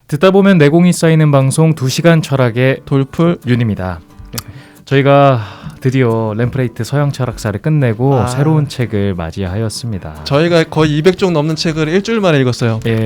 듣다 보면 내공이 쌓이는 방송 2시간 철학의 돌풀 윤입니다. 저희가 드디어 램프레이트 서양 철학사를 끝내고 새로운 책을 맞이하였습니다. 저희가 거의 200쪽 넘는 책을 일주일 만에 읽었어요. 예.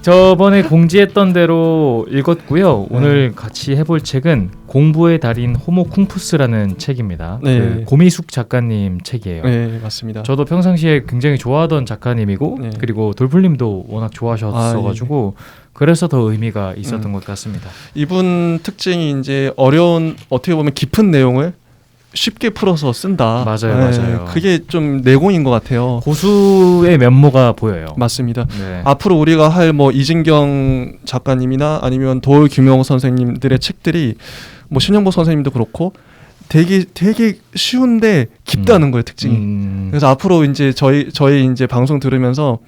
저번에 공지했던 대로 읽었고요. 오늘 같이 해볼 책은 공부의 달인 호모 쿵푸스라는 책입니다. 네. 그 고미숙 작가님 책이에요. 네, 맞습니다. 저도 평상시에 굉장히 좋아하던 작가님이고 네. 그리고 돌풀님도 워낙 좋아하셨어가지고 그래서 더 의미가 있었던 것 같습니다. 이분 특징이 이제 어려운 어떻게 보면 깊은 내용을 쉽게 풀어서 쓴다. 맞아요, 네, 맞아요. 그게 좀 내공인 것 같아요. 고수의 면모가 보여요. 맞습니다. 네. 앞으로 우리가 할 뭐 이진경 작가님이나 아니면 도울 규명 선생님들의 책들이 뭐 신영보 선생님도 그렇고 되게 쉬운데 깊다는 거예요, 특징이. 그래서 앞으로 이제 저희 이제 방송 들으면서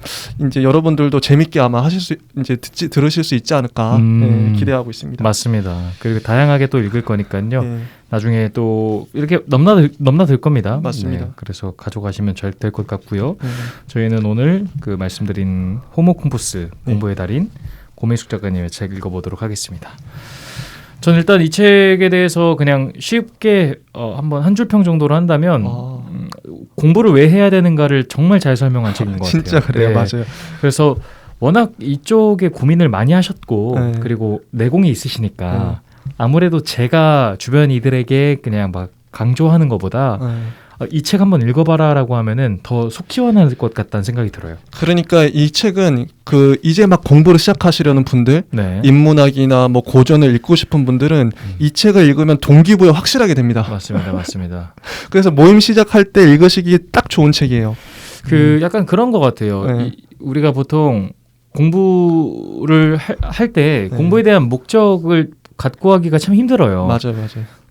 이제 여러분들도 재밌게 아마 들으실 수 있지 않을까 네, 기대하고 있습니다. 맞습니다. 그리고 다양하게 또 읽을 거니까요. 네. 나중에 또 이렇게 넘나들 겁니다. 맞습니다. 네, 그래서 가져가시면 잘 될 것 같고요. 저희는 오늘 그 말씀드린 호모 쿵푸스 공부의 달인 고미숙 작가님의 책 읽어보도록 하겠습니다. 전 일단 이 책에 대해서 그냥 쉽게 한번 한 줄 평 정도로 한다면 공부를 왜 해야 되는가를 정말 잘 설명한 책인 것 같아요. 진짜 그래요. 네. 맞아요. 그래서 워낙 이쪽에 고민을 많이 하셨고 네. 그리고 내공이 있으시니까 아무래도 제가 주변 이들에게 그냥 막 강조하는 것보다 이 책 한번 읽어봐라라고 하면은 더 속 시원할 것 같다는 생각이 들어요. 그러니까 이 책은 이제 막 공부를 시작하시려는 분들, 네. 인문학이나 뭐 고전을 읽고 싶은 분들은 이 책을 읽으면 동기부여 확실하게 됩니다. 맞습니다. 그래서 모임 시작할 때 읽으시기 딱 좋은 책이에요. 약간 그런 것 같아요. 네. 우리가 보통 공부를 할 때 공부에 대한 목적을 갖고 하기가 참 힘들어요. 맞아요.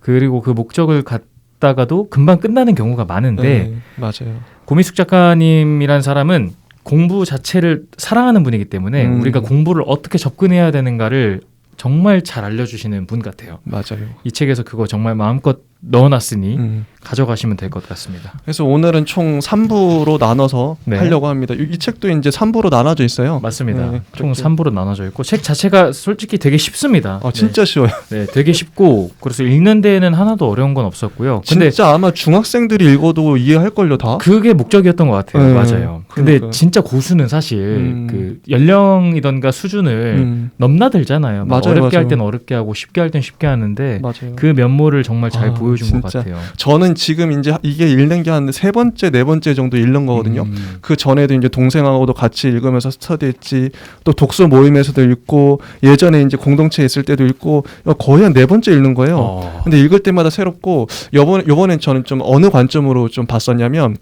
그리고 그 목적을 갖다가도 금방 끝나는 경우가 많은데 맞아요. 고미숙 작가님이란 사람은 공부 자체를 사랑하는 분이기 때문에 우리가 공부를 어떻게 접근해야 되는가를 정말 잘 알려주시는 분 같아요. 맞아요. 이 책에서 그거 정말 마음껏 넣어놨으니 가져가시면 될 것 같습니다. 그래서 오늘은 총 3부로 나눠서 네. 하려고 합니다. 이 책도 이제 3부로 나눠져 있어요. 맞습니다. 네, 총 3부로 나눠져 있고 책 자체가 솔직히 되게 쉽습니다. 진짜 쉬워요. 네, 되게 쉽고 그래서 읽는 데에는 하나도 어려운 건 없었고요. 근데 진짜 아마 중학생들이 읽어도 이해할걸요 다? 그게 목적이었던 것 같아요. 맞아요. 근데 그러니까요. 진짜 고수는 사실 그 연령이던가 수준을 넘나들잖아요. 맞아요, 어렵게 할 맞아요. 때는 어렵게 하고 쉽게 할 땐 쉽게 하는데 맞아요. 그 면모를 정말 잘 보여준 것 진짜. 같아요. 저는 지금 이제 이게 읽는 게 한 3번째, 4번째 정도 읽는 거거든요. 그 전에도 이제 동생하고도 같이 읽으면서 스터디했지, 또 독서 모임에서도 읽고, 예전에 이제 공동체에 있을 때도 읽고, 거의 한 4번째 읽는 거예요. 근데 읽을 때마다 새롭고, 요번엔 저는 좀 어느 관점으로 좀 봤었냐면,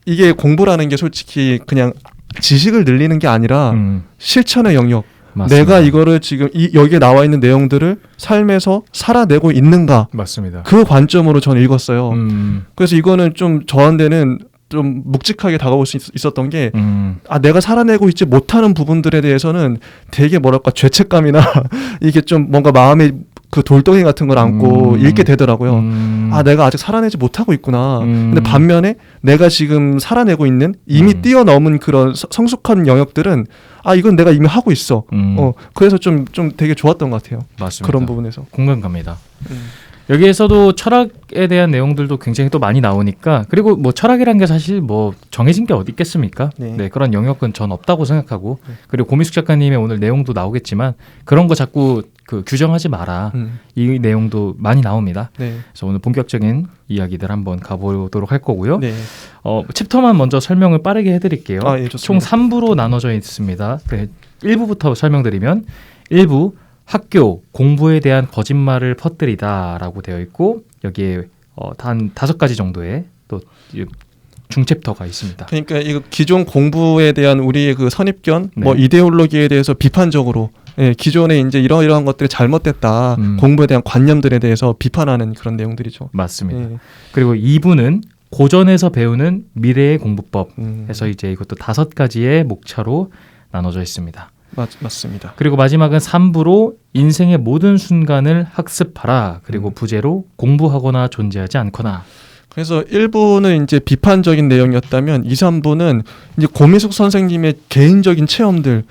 이게 공부라는 게 솔직히 그냥 지식을 늘리는 게 아니라 실천의 영역. 맞습니다. 내가 이거를 지금 여기에 나와 있는 내용들을 삶에서 살아내고 있는가? 맞습니다. 그 관점으로 저는 읽었어요. 그래서 이거는 좀 저한테는 좀 묵직하게 다가올 수 있었던 게 내가 살아내고 있지 못하는 부분들에 대해서는 되게 뭐랄까 죄책감이나 이게 좀 뭔가 마음에 그 돌덩이 같은 걸 안고 읽게 되더라고요. 내가 아직 살아내지 못하고 있구나. 근데 반면에 내가 지금 살아내고 있는 이미 뛰어넘은 그런 성숙한 영역들은 이건 내가 이미 하고 있어. 그래서 좀 되게 좋았던 것 같아요. 맞습니다. 그런 부분에서. 공감 갑니다. 여기에서도 철학에 대한 내용들도 굉장히 또 많이 나오니까, 그리고 뭐 철학이란 게 사실 뭐 정해진 게 어디 있겠습니까? 네, 그런 영역은 전 없다고 생각하고, 그리고 고미숙 작가님의 오늘 내용도 나오겠지만 그런 거 자꾸 규정하지 마라. 이 내용도 많이 나옵니다. 네. 그래서 오늘 본격적인 이야기들 한번 가보도록 할 거고요. 네. 챕터만 먼저 설명을 빠르게 해드릴게요. 예, 총 좋습니다. 3부로 나눠져 있습니다. 1부부터 설명드리면 1부 학교, 공부에 대한 거짓말을 퍼뜨리다 라고 되어 있고, 여기에 한 5가지 정도의 또 중챕터가 있습니다. 그러니까 이거 기존 공부에 대한 우리의 그 선입견, 뭐 이데올로기에 대해서 비판적으로 기존에 이제 이러이러한 것들이 잘못됐다, 공부에 대한 관념들에 대해서 비판하는 그런 내용들이죠. 맞습니다. 그리고 2부는 고전에서 배우는 미래의 공부법 해서 이제 이것도 5가지의 목차로 나눠져 있습니다. 맞습니다. 그리고 마지막은 3부로 인생의 모든 순간을 학습하라. 그리고 부제로 공부하거나 존재하지 않거나. 그래서 1부는 이제 비판적인 내용이었다면 2, 3부는 이제 고미숙 선생님의 개인적인 체험들.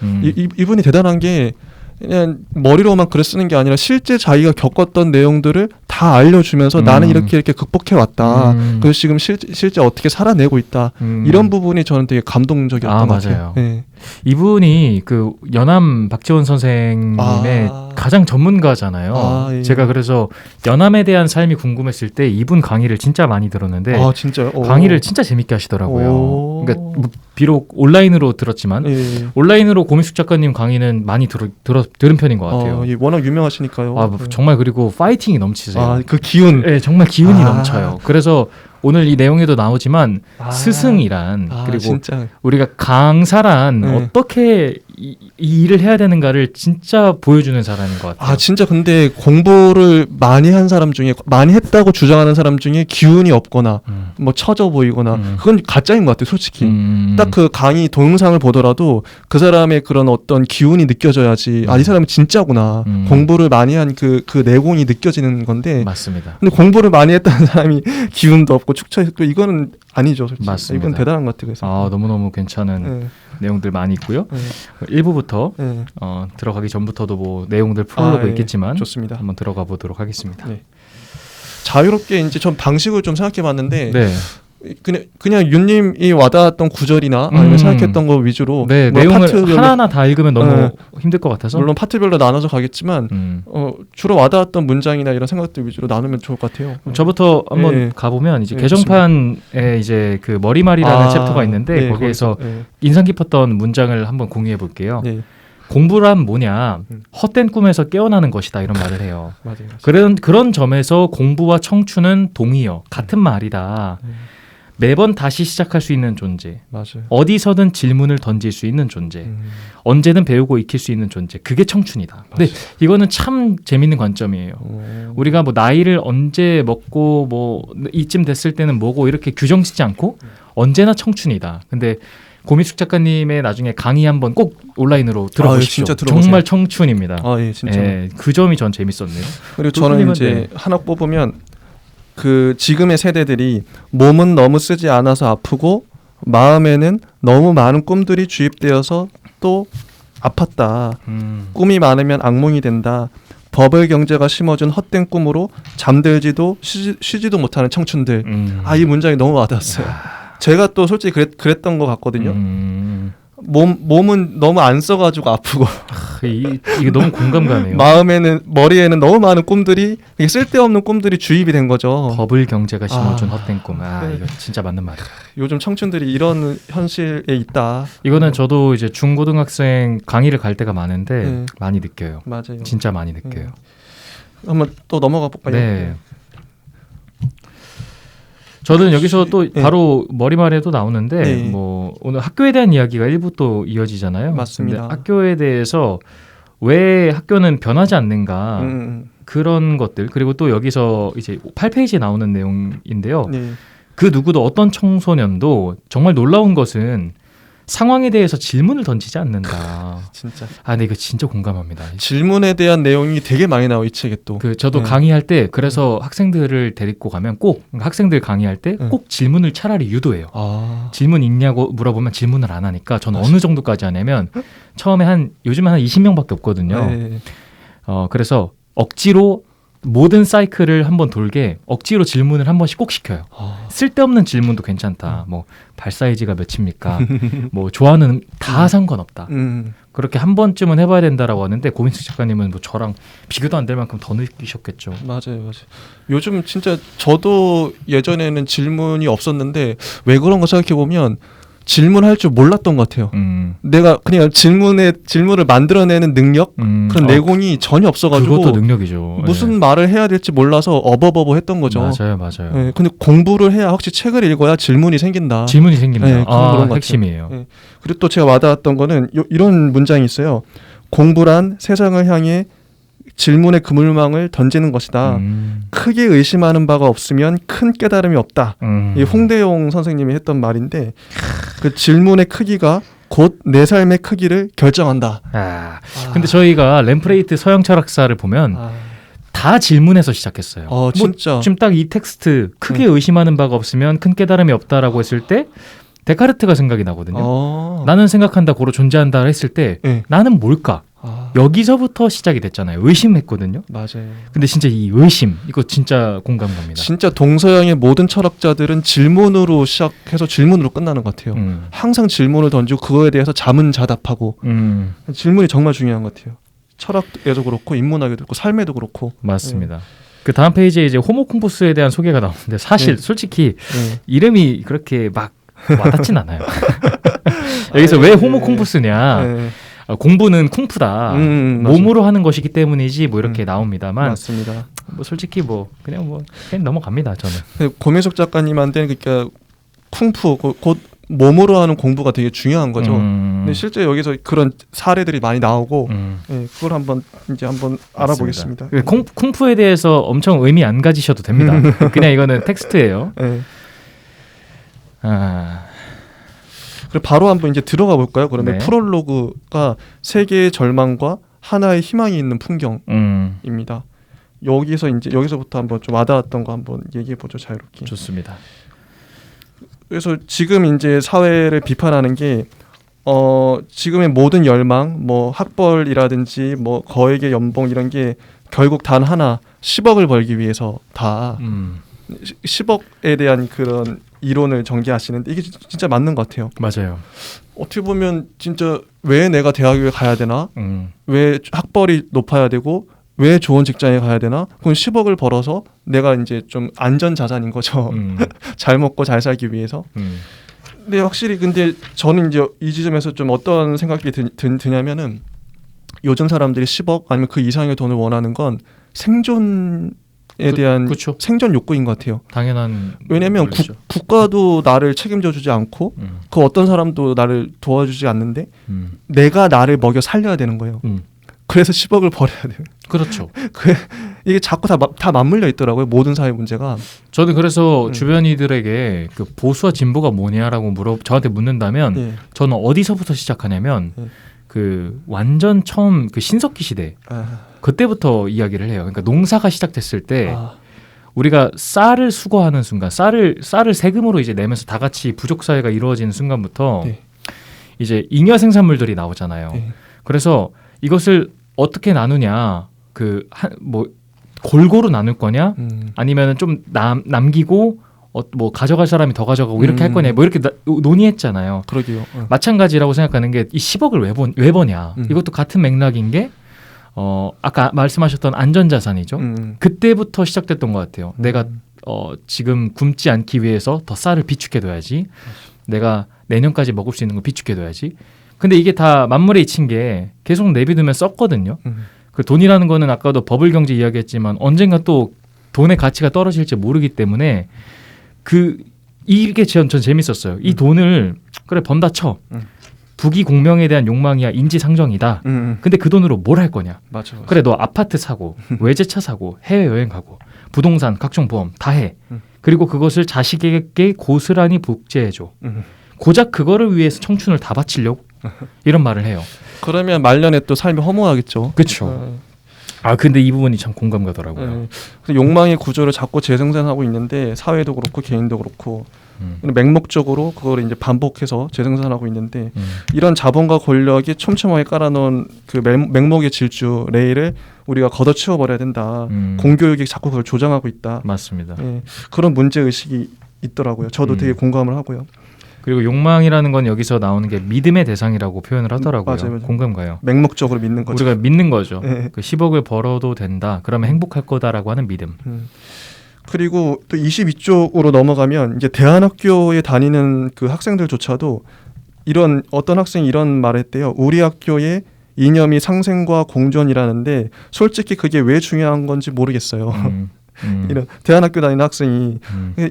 이분이 대단한 게 그냥 머리로만 글을 쓰는 게 아니라 실제 자기가 겪었던 내용들을 다 알려주면서 나는 이렇게 극복해 왔다. 그래서 지금 실제 어떻게 살아내고 있다. 이런 부분이 저는 되게 감동적이었던 것 같아요. 네. 이분이 그 연암 박지원 선생님의 가장 전문가잖아요. 예. 제가 그래서 연암에 대한 삶이 궁금했을 때 이분 강의를 진짜 많이 들었는데 진짜요? 강의를 진짜 재밌게 하시더라고요. 그러니까 비록 온라인으로 들었지만 예. 온라인으로 고미숙 작가님 강의는 많이 들은 편인 것 같아요. 예. 워낙 유명하시니까요. 정말 그리고 파이팅이 넘치세요. 그 기운. 네, 정말 기운이 넘쳐요. 그래서 오늘 이 내용에도 나오지만 스승이란 그리고 진짜. 우리가 강사란 어떻게 이 일을 해야 되는가를 진짜 보여주는 사람인 것 같아요. 진짜 근데 공부를 많이 한 사람 중에 많이 했다고 주장하는 사람 중에 기운이 없거나 뭐 처져 보이거나 그건 가짜인 것 같아요. 솔직히 딱 그 강의 동영상을 보더라도 그 사람의 그런 어떤 기운이 느껴져야지 이 사람은 진짜구나. 공부를 많이 한 그 내공이 느껴지는 건데 맞습니다. 근데 공부를 많이 했다는 사람이 기운도 없고 축처 있고 이거는 아니죠. 솔직히. 맞습니다. 이건 대단한 것 같아요. 그래서. 너무너무 괜찮은 내용들 많이 있고요. 1부부터 들어가기 전부터도 뭐 내용들 풀어보고 있겠지만 좋습니다. 한번 들어가 보도록 하겠습니다. 네. 자유롭게 이제 전 방식을 좀 생각해봤는데 네. 그냥 윤님이 와닿았던 구절이나 아니면 생각했던 거 위주로 내용을 하나하나 다 읽으면 너무 힘들 것 같아서 물론 파트별로 나눠서 가겠지만 주로 와닿았던 문장이나 이런 생각들 위주로 나누면 좋을 것 같아요. 저부터 한번 가보면 이제 개정판에 이제 그 머리말이라는 챕터가 있는데 거기에서 인상 깊었던 문장을 한번 공유해 볼게요. 공부란 뭐냐? 헛된 꿈에서 깨어나는 것이다 이런 말을 해요. 맞아요. 그런 점에서 공부와 청춘은 동의어 같은 말이다. 매번 다시 시작할 수 있는 존재. 맞아요. 어디서든 질문을 던질 수 있는 존재. 언제든 배우고 익힐 수 있는 존재. 그게 청춘이다. 근데 이거는 참 재밌는 관점이에요. 우리가 뭐 나이를 언제 먹고 뭐 이쯤 됐을 때는 뭐고 이렇게 규정짓지 않고 언제나 청춘이다. 근데 고미숙 작가님의 나중에 강의 한번 꼭 온라인으로 들어보십시오. 진짜 들어보세요. 정말 청춘입니다. 진짜. 그 점이 전 재밌었네요. 그리고 저는 이제 하나 뽑으면 그 지금의 세대들이 몸은 너무 쓰지 않아서 아프고 마음에는 너무 많은 꿈들이 주입되어서 또 아팠다. 꿈이 많으면 악몽이 된다. 버블 경제가 심어준 헛된 꿈으로 잠들지도 쉬지도 못하는 청춘들. 이 문장이 너무 와닿았어요. 제가 또 솔직히 그랬던 것 같거든요. 몸은 너무 안 써가지고 아프고 이게 너무 공감 가네요. 머리에는 너무 많은 꿈들이 쓸데없는 꿈들이 주입이 된 거죠. 버블 경제가 심어준 헛된 꿈. 이거 진짜 맞는 말이에요. 요즘 청춘들이 이런 현실에 있다. 이거는 저도 이제 중고등학생 강의를 갈 때가 많은데 많이 느껴요. 맞아요. 진짜 많이 느껴요. 한번 또 넘어가 볼까요? 네. 저는 여기서 또 바로 머리말에도 나오는데 뭐 오늘 학교에 대한 이야기가 1부 또 이어지잖아요. 맞습니다. 근데 학교에 대해서 왜 학교는 변하지 않는가 그런 것들 그리고 또 여기서 이제 8페이지에 나오는 내용인데요. 그 누구도 어떤 청소년도 정말 놀라운 것은 상황에 대해서 질문을 던지지 않는다. 진짜. 근데 이거 진짜 공감합니다. 질문에 대한 내용이 되게 많이 나와 이 책에 또. 저도 강의할 때 그래서 학생들을 데리고 가면 꼭 학생들 강의할 때 꼭 질문을 차라리 유도해요. 질문 있냐고 물어보면 질문을 안 하니까 저는 어느 정도까지 하냐면 처음에 요즘에 한 20명밖에 없거든요. 그래서 억지로 모든 사이클을 한번 돌게 억지로 질문을 한 번씩 꼭 시켜요. 쓸데없는 질문도 괜찮다. 뭐 발 사이즈가 몇입니까? 뭐 좋아하는 다 상관없다. 그렇게 한 번쯤은 해봐야 된다라고 하는데 고민숙 작가님은 뭐 저랑 비교도 안 될 만큼 더 느끼셨겠죠. 맞아요. 요즘 진짜 저도 예전에는 질문이 없었는데 왜 그런 거 생각해 보면 질문할 줄 몰랐던 것 같아요. 내가 그냥 질문을 만들어내는 능력 그런 내공이 전혀 없어가지고 그것도 능력이죠. 무슨 말을 해야 될지 몰라서 어버버버 했던 거죠. 맞아요. 근데 공부를 해야 확실히 책을 읽어야 질문이 생깁니다. 그런 핵심이에요. 그리고 또 제가 와닿았던 거는 이런 문장이 있어요. 공부란 세상을 향해 질문의 그물망을 던지는 것이다. 크게 의심하는 바가 없으면 큰 깨달음이 없다. 이 홍대용 선생님이 했던 말인데 그 질문의 크기가 곧 내 삶의 크기를 결정한다. 근데 저희가 램프레이트 서양 철학사를 보면 다 다 질문해서 시작했어요. 진짜. 지금 딱 이 텍스트 크게 의심하는 바가 없으면 큰 깨달음이 없다라고 했을 때 데카르트가 생각이 나거든요. 나는 생각한다 고로 존재한다 했을 때 나는 뭘까? 여기서부터 시작이 됐잖아요. 의심했거든요. 맞아요. 근데 진짜 이 의심 이거 진짜 공감 갑니다. 진짜 동서양의 모든 철학자들은 질문으로 시작해서 질문으로 끝나는 것 같아요. 항상 질문을 던지고 그거에 대해서 자문자답하고 질문이 정말 중요한 것 같아요. 철학에도 그렇고 인문학에도 그렇고 삶에도 그렇고. 맞습니다. 그 다음 페이지에 이제 호모콤푸스에 대한 소개가 나오는데 사실 솔직히 이름이 그렇게 막 와닿진 않아요. 여기서 왜 호모콤푸스냐? 공부는 쿵푸다. 몸으로 하는 것이기 때문이지 뭐 이렇게 나옵니다만. 맞습니다. 뭐 솔직히 뭐 그냥 넘어갑니다. 저는. 고민숙 작가님한테는 그러니까 쿵푸 곧 몸으로 하는 공부가 되게 중요한 거죠. 근데 실제 여기서 그런 사례들이 많이 나오고 그걸 한번 알아보겠습니다. 쿵푸에 대해서 엄청 의미 안 가지셔도 됩니다. 그냥 이거는 텍스트예요. 그럼 바로 한번 이제 들어가 볼까요? 그러면 프롤로그가 세계의 절망과 하나의 희망이 있는 풍경입니다. 여기서부터 한번 좀 와닿았던 거 한번 얘기해 보죠. 자유롭게. 좋습니다. 그래서 지금 이제 사회를 비판하는 게 지금의 모든 열망, 뭐 학벌이라든지 뭐 거액의 연봉 이런 게 결국 단 하나 10억을 벌기 위해서 다 10억에 대한 그런 이론을 전개하시는데 이게 진짜 맞는 것 같아요. 맞아요. 어떻게 보면 진짜 왜 내가 대학에 가야 되나? 왜 학벌이 높아야 되고 왜 좋은 직장에 가야 되나? 그럼 10억을 벌어서 내가 이제 좀 안전 자산인 거죠. 잘 먹고 잘 살기 위해서. 근데 확실히 근데 저는 이제 이 지점에서 좀 어떤 생각이 드냐면은 요즘 사람들이 10억 아니면 그 이상의 돈을 원하는 건 생존에 대한 그쵸. 생존 욕구인 것 같아요. 당연한. 왜냐하면 국가도 나를 책임져주지 않고 그 어떤 사람도 나를 도와주지 않는데 내가 나를 먹여 살려야 되는 거예요. 그래서 10억을 벌어야 돼요. 그렇죠. 이게 자꾸 다 맞물려 있더라고요. 모든 사회 문제가. 저는 그래서 주변 이들에게 그 보수와 진보가 뭐냐라고 저한테 묻는다면 저는 어디서부터 시작하냐면 그 완전 처음 그 신석기 시대 그때부터 이야기를 해요. 그러니까 농사가 시작됐을 때 우리가 쌀을 수거하는 순간 쌀을 세금으로 이제 내면서 다 같이 부족 사회가 이루어지는 순간부터 이제 잉여 생산물들이 나오잖아요. 그래서 이것을 어떻게 나누냐, 뭐 골고루 나눌 거냐, 아니면은 좀 남기고 뭐 가져갈 사람이 더 가져가고 이렇게 할 거냐, 뭐 이렇게 논의했잖아요. 그러게요. 마찬가지라고 생각하는 게 이 10억을 왜 버냐. 이것도 같은 맥락인 게 아까 말씀하셨던 안전자산이죠. 그때부터 시작됐던 것 같아요. 내가 지금 굶지 않기 위해서 더 쌀을 비축해둬야지. 내가 내년까지 먹을 수 있는 걸 비축해둬야지. 근데 이게 다 만물에 이친 게 계속 내비두면 썩거든요. 그 돈이라는 거는 아까도 버블 경제 이야기했지만 언젠가 또 돈의 가치가 떨어질지 모르기 때문에 이게 전 재밌었어요. 이 돈을 그래 번다 쳐. 부귀 공명에 대한 욕망이야 인지상정이다. 근데 그 돈으로 뭘 할 거냐. 맞아. 그래 너 아파트 사고 외제차 사고 해외여행 가고 부동산 각종 보험 다 해. 그리고 그것을 자식에게 고스란히 복제해줘. 고작 그거를 위해서 청춘을 다 바치려고 이런 말을 해요. 그러면 말년에 또 삶이 허무하겠죠. 그렇죠. 근데 이 부분이 참 공감 가더라고요. 욕망의 구조를 자꾸 재생산하고 있는데 사회도 그렇고 개인도 그렇고 맹목적으로 그걸 이제 반복해서 재생산하고 있는데 이런 자본과 권력이 촘촘하게 깔아놓은 그 맹목의 질주 레일을 우리가 걷어치워 버려야 된다. 공교육이 자꾸 그걸 조장하고 있다. 맞습니다. 그런 문제 의식이 있더라고요. 저도 되게 공감을 하고요. 그리고 욕망이라는 건 여기서 나오는 게 믿음의 대상이라고 표현을 하더라고요. 맞아요. 공감 가요. 맹목적으로 믿는 거죠. 우리가 믿는 거죠. 그 10억을 벌어도 된다. 그러면 행복할 거다라고 하는 믿음. 그리고 또 22쪽으로 넘어가면 이제 대안학교에 다니는 그 학생들조차도 어떤 학생이 이런 말을 했대요. 우리 학교의 이념이 상생과 공존이라는데 솔직히 그게 왜 중요한 건지 모르겠어요. 이런 대안학교 다니는 학생이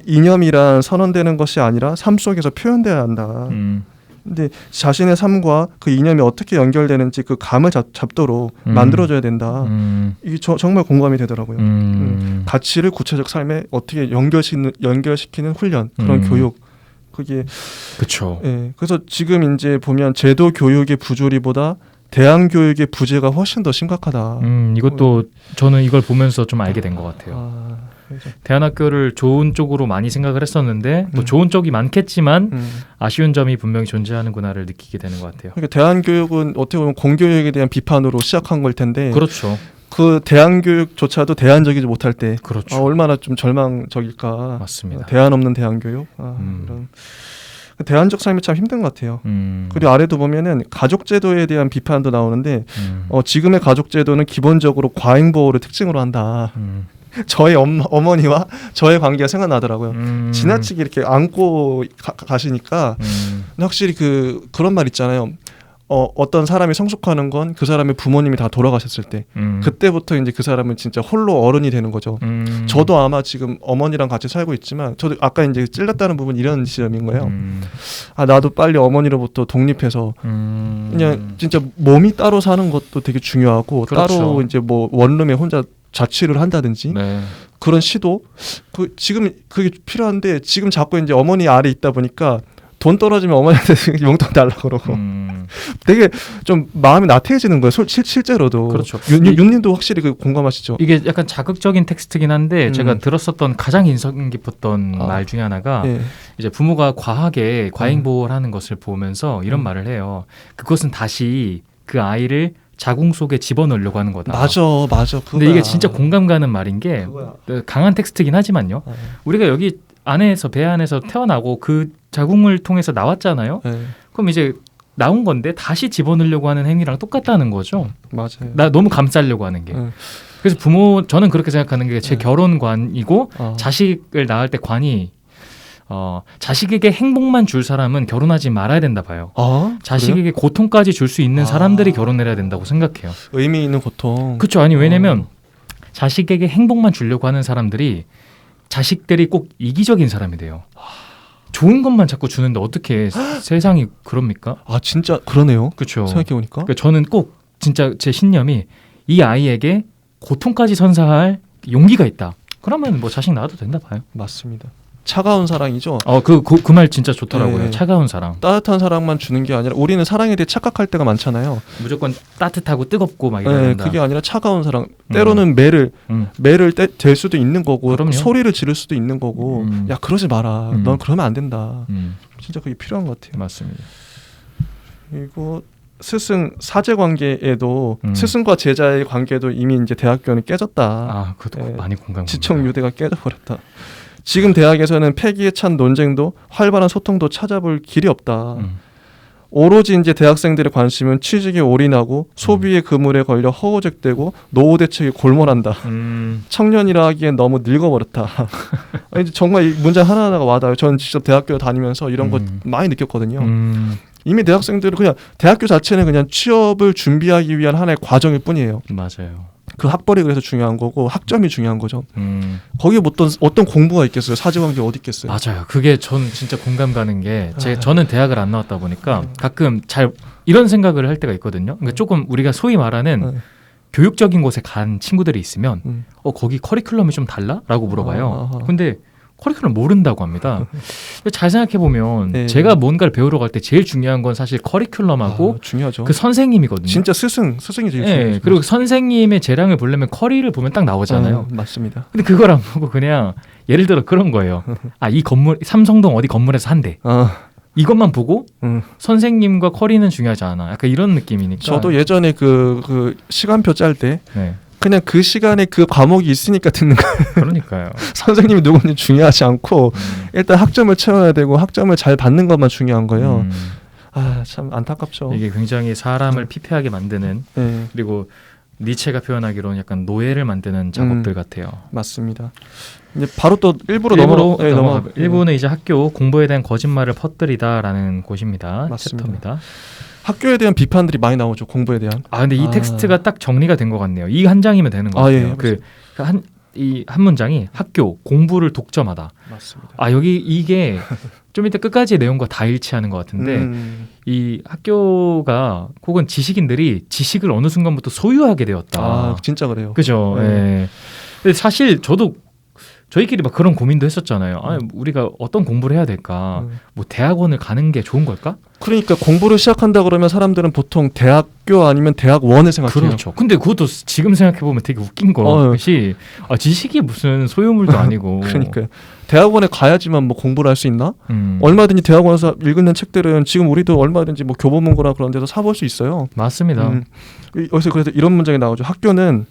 이념이란 선언되는 것이 아니라 삶 속에서 표현돼야 한다. 근데 자신의 삶과 그 이념이 어떻게 연결되는지 그 감을 잡도록 만들어줘야 된다. 이게 정말 공감이 되더라고요. 가치를 구체적 삶에 어떻게 연결시키는 훈련, 그런 교육. 그게 그렇죠. 그래서 지금 이제 보면 제도 교육의 부조리보다 대안 교육의 부재가 훨씬 더 심각하다. 이것도 저는 이걸 보면서 좀 알게 된 것 같아요. 그렇죠. 대안학교를 좋은 쪽으로 많이 생각을 했었는데 뭐 좋은 쪽이 많겠지만 아쉬운 점이 분명히 존재하는구나를 느끼게 되는 것 같아요. 그러니까 대안교육은 어떻게 보면 공교육에 대한 비판으로 시작한 걸 텐데 그렇죠. 그 대안교육조차도 대안적이지 못할 때 그렇죠. 얼마나 좀 절망적일까. 맞습니다. 대안 없는 대안교육. 이런. 대안적 삶이 참 힘든 것 같아요. 그리고 아래도 보면은 가족제도에 대한 비판도 나오는데 지금의 가족제도는 기본적으로 과잉보호를 특징으로 한다. 저의 어머니와 저의 관계가 생각나더라고요. 지나치게 이렇게 안고 가시니까 확실히 그런 말 있잖아요. 어떤 사람이 성숙하는 건 그 사람의 부모님이 다 돌아가셨을 때 그때부터 이제 그 사람은 진짜 홀로 어른이 되는 거죠. 저도 아마 지금 어머니랑 같이 살고 있지만 저도 아까 이제 찔렸다는 부분 이런 지점인 거예요. 나도 빨리 어머니로부터 독립해서 그냥 진짜 몸이 따로 사는 것도 되게 중요하고 그렇죠. 따로 이제 뭐 원룸에 혼자 자취를 한다든지 네. 그런 시도 지금 그게 필요한데 지금 자꾸 이제 어머니 아래 있다 보니까 돈 떨어지면 어머니한테 용돈 달라고 그러고 되게 좀 마음이 나태해지는 거예요. 실제로도. 그렇죠. 윤님도 확실히 공감하시죠? 이게 약간 자극적인 텍스트긴 한데 제가 들었었던 가장 인상 깊었던 말 중에 하나가 이제 부모가 과하게 과잉보호를 하는 것을 보면서 이런 말을 해요. 그것은 다시 그 아이를 자궁 속에 집어넣으려고 하는 거다. 맞아. 근데 이게 진짜 공감 가는 말인 게 강한 텍스트긴 하지만요. 우리가 여기 안에서 배 안에서 태어나고 그 자궁을 통해서 나왔잖아요. 그럼 이제 나온 건데 다시 집어넣으려고 하는 행위랑 똑같다는 거죠. 맞아요. 나 너무 감싸려고 하는 게. 그래서 저는 그렇게 생각하는 게 제 결혼관이고 자식을 낳을 때 관이 자식에게 행복만 줄 사람은 결혼하지 말아야 된다 봐요. 자식에게 고통까지 줄 수 있는 사람들이 결혼을 해야 된다고 생각해요. 의미 있는 고통. 그렇죠. 아니 왜냐면 자식에게 행복만 주려고 하는 사람들이 자식들이 꼭 이기적인 사람이 돼요. 좋은 것만 자꾸 주는데 어떻게 세상이 그럽니까? 진짜 그러네요. 그렇죠. 생각해보니까. 그러니까 저는 꼭 진짜 제 신념이 이 아이에게 고통까지 선사할 용기가 있다. 그러면 뭐 자식 낳아도 된다 봐요. 맞습니다. 차가운 사랑이죠. 그 말 진짜 좋더라고요. 차가운 사랑. 따뜻한 사랑만 주는 게 아니라 우리는 사랑에 대해 착각할 때가 많잖아요. 무조건 따뜻하고 뜨겁고 막 이런다. 그게 아니라 차가운 사랑. 때로는 매를 댈 수도 있는 거고 그럼요. 소리를 지를 수도 있는 거고 야 그러지 마라. 넌 그러면 안 된다. 진짜 그게 필요한 것 같아요. 맞습니다. 그리고 스승 사제 관계에도 스승과 제자의 관계도 이미 이제 대학교는 깨졌다. 그것도 많이 공감합니다. 지청 유대가 깨져버렸다. 지금 대학에서는 패기에 찬 논쟁도 활발한 소통도 찾아볼 길이 없다. 오로지 이제 대학생들의 관심은 취직에 올인하고 소비의 그물에 걸려 허우적대고 노후 대책에 골몰한다. 청년이라 하기엔 너무 늙어버렸다. 정말 이 문장 하나하나가 와닿아요. 저는 직접 대학교 다니면서 이런 거 많이 느꼈거든요. 이미 대학생들은 그냥 대학교 자체는 그냥 취업을 준비하기 위한 하나의 과정일 뿐이에요. 맞아요. 그 학벌이 그래서 중요한 거고 학점이 중요한 거죠. 거기에 어떤 공부가 있겠어요. 사제관계 어디 있겠어요. 맞아요. 그게 전 진짜 공감 가는 게 저는 대학을 안 나왔다 보니까 가끔 잘 이런 생각을 할 때가 있거든요. 그러니까 조금 우리가 소위 말하는 교육적인 곳에 간 친구들이 있으면 거기 커리큘럼이 좀 달라? 라고 물어봐요. 근데 커리큘럼 모른다고 합니다. 잘 생각해보면 제가 뭔가를 배우러 갈 때 제일 중요한 건 사실 커리큘럼하고 중요하죠. 그 선생님이거든요. 진짜 스승이 제일 중요해요. 그리고 선생님의 재량을 보려면 커리를 보면 딱 나오잖아요. 맞습니다. 근데 그걸 안 보고 그냥 예를 들어 그런 거예요. 이 건물 삼성동 어디 건물에서 한대. 이것만 보고 선생님과 커리는 중요하지 않아. 약간 이런 느낌이니까. 저도 예전에 그 시간표 짤 때 그냥 그 시간에 그 과목이 있으니까 듣는 거예요. 그러니까요. 선생님이 누군지 중요하지 않고 일단 학점을 채워야 되고 학점을 잘 받는 것만 중요한 거예요. 참 안타깝죠. 이게 굉장히 사람을 피폐하게 만드는 그리고 니체가 표현하기로는 약간 노예를 만드는 작업들 같아요. 맞습니다. 이제 바로 또 일부로 넘어가. 일부는 이제 학교 공부에 대한 거짓말을 퍼뜨리다라는 곳입니다. 맞습니다. 챕터입니다. 학교에 대한 비판들이 많이 나오죠. 공부에 대한. 근데 이 텍스트가 딱 정리가 된 것 같네요. 이 한 장이면 되는 것 같아요. 이 한 문장이 학교 공부를 독점하다. 맞습니다. 여기 이게 좀 이따 끝까지의 내용과 다 일치하는 것 같은데 이 학교가 혹은 지식인들이 지식을 어느 순간부터 소유하게 되었다. 진짜 그래요. 그죠. 근데 사실 저도 저희끼리 막 그런 고민도 했었잖아요. 아, 우리가 어떤 공부를 해야 될까? 뭐 대학원을 가는 게 좋은 걸까? 그러니까 공부를 시작한다 그러면 사람들은 보통 대학교 아니면 대학원을 생각해요. 그렇죠. 근데 그것도 지금 생각해 보면 되게 웃긴 것이 지식이 무슨 소유물도 아니고. 그러니까 대학원에 가야지만 뭐 공부를 할 수 있나? 얼마든지 대학원에서 읽는 책들은 지금 우리도 얼마든지 뭐 교보문고나 그런 데서 사볼 수 있어요. 맞습니다. 여기서 그래서 이런 문장이 나오죠. 학교는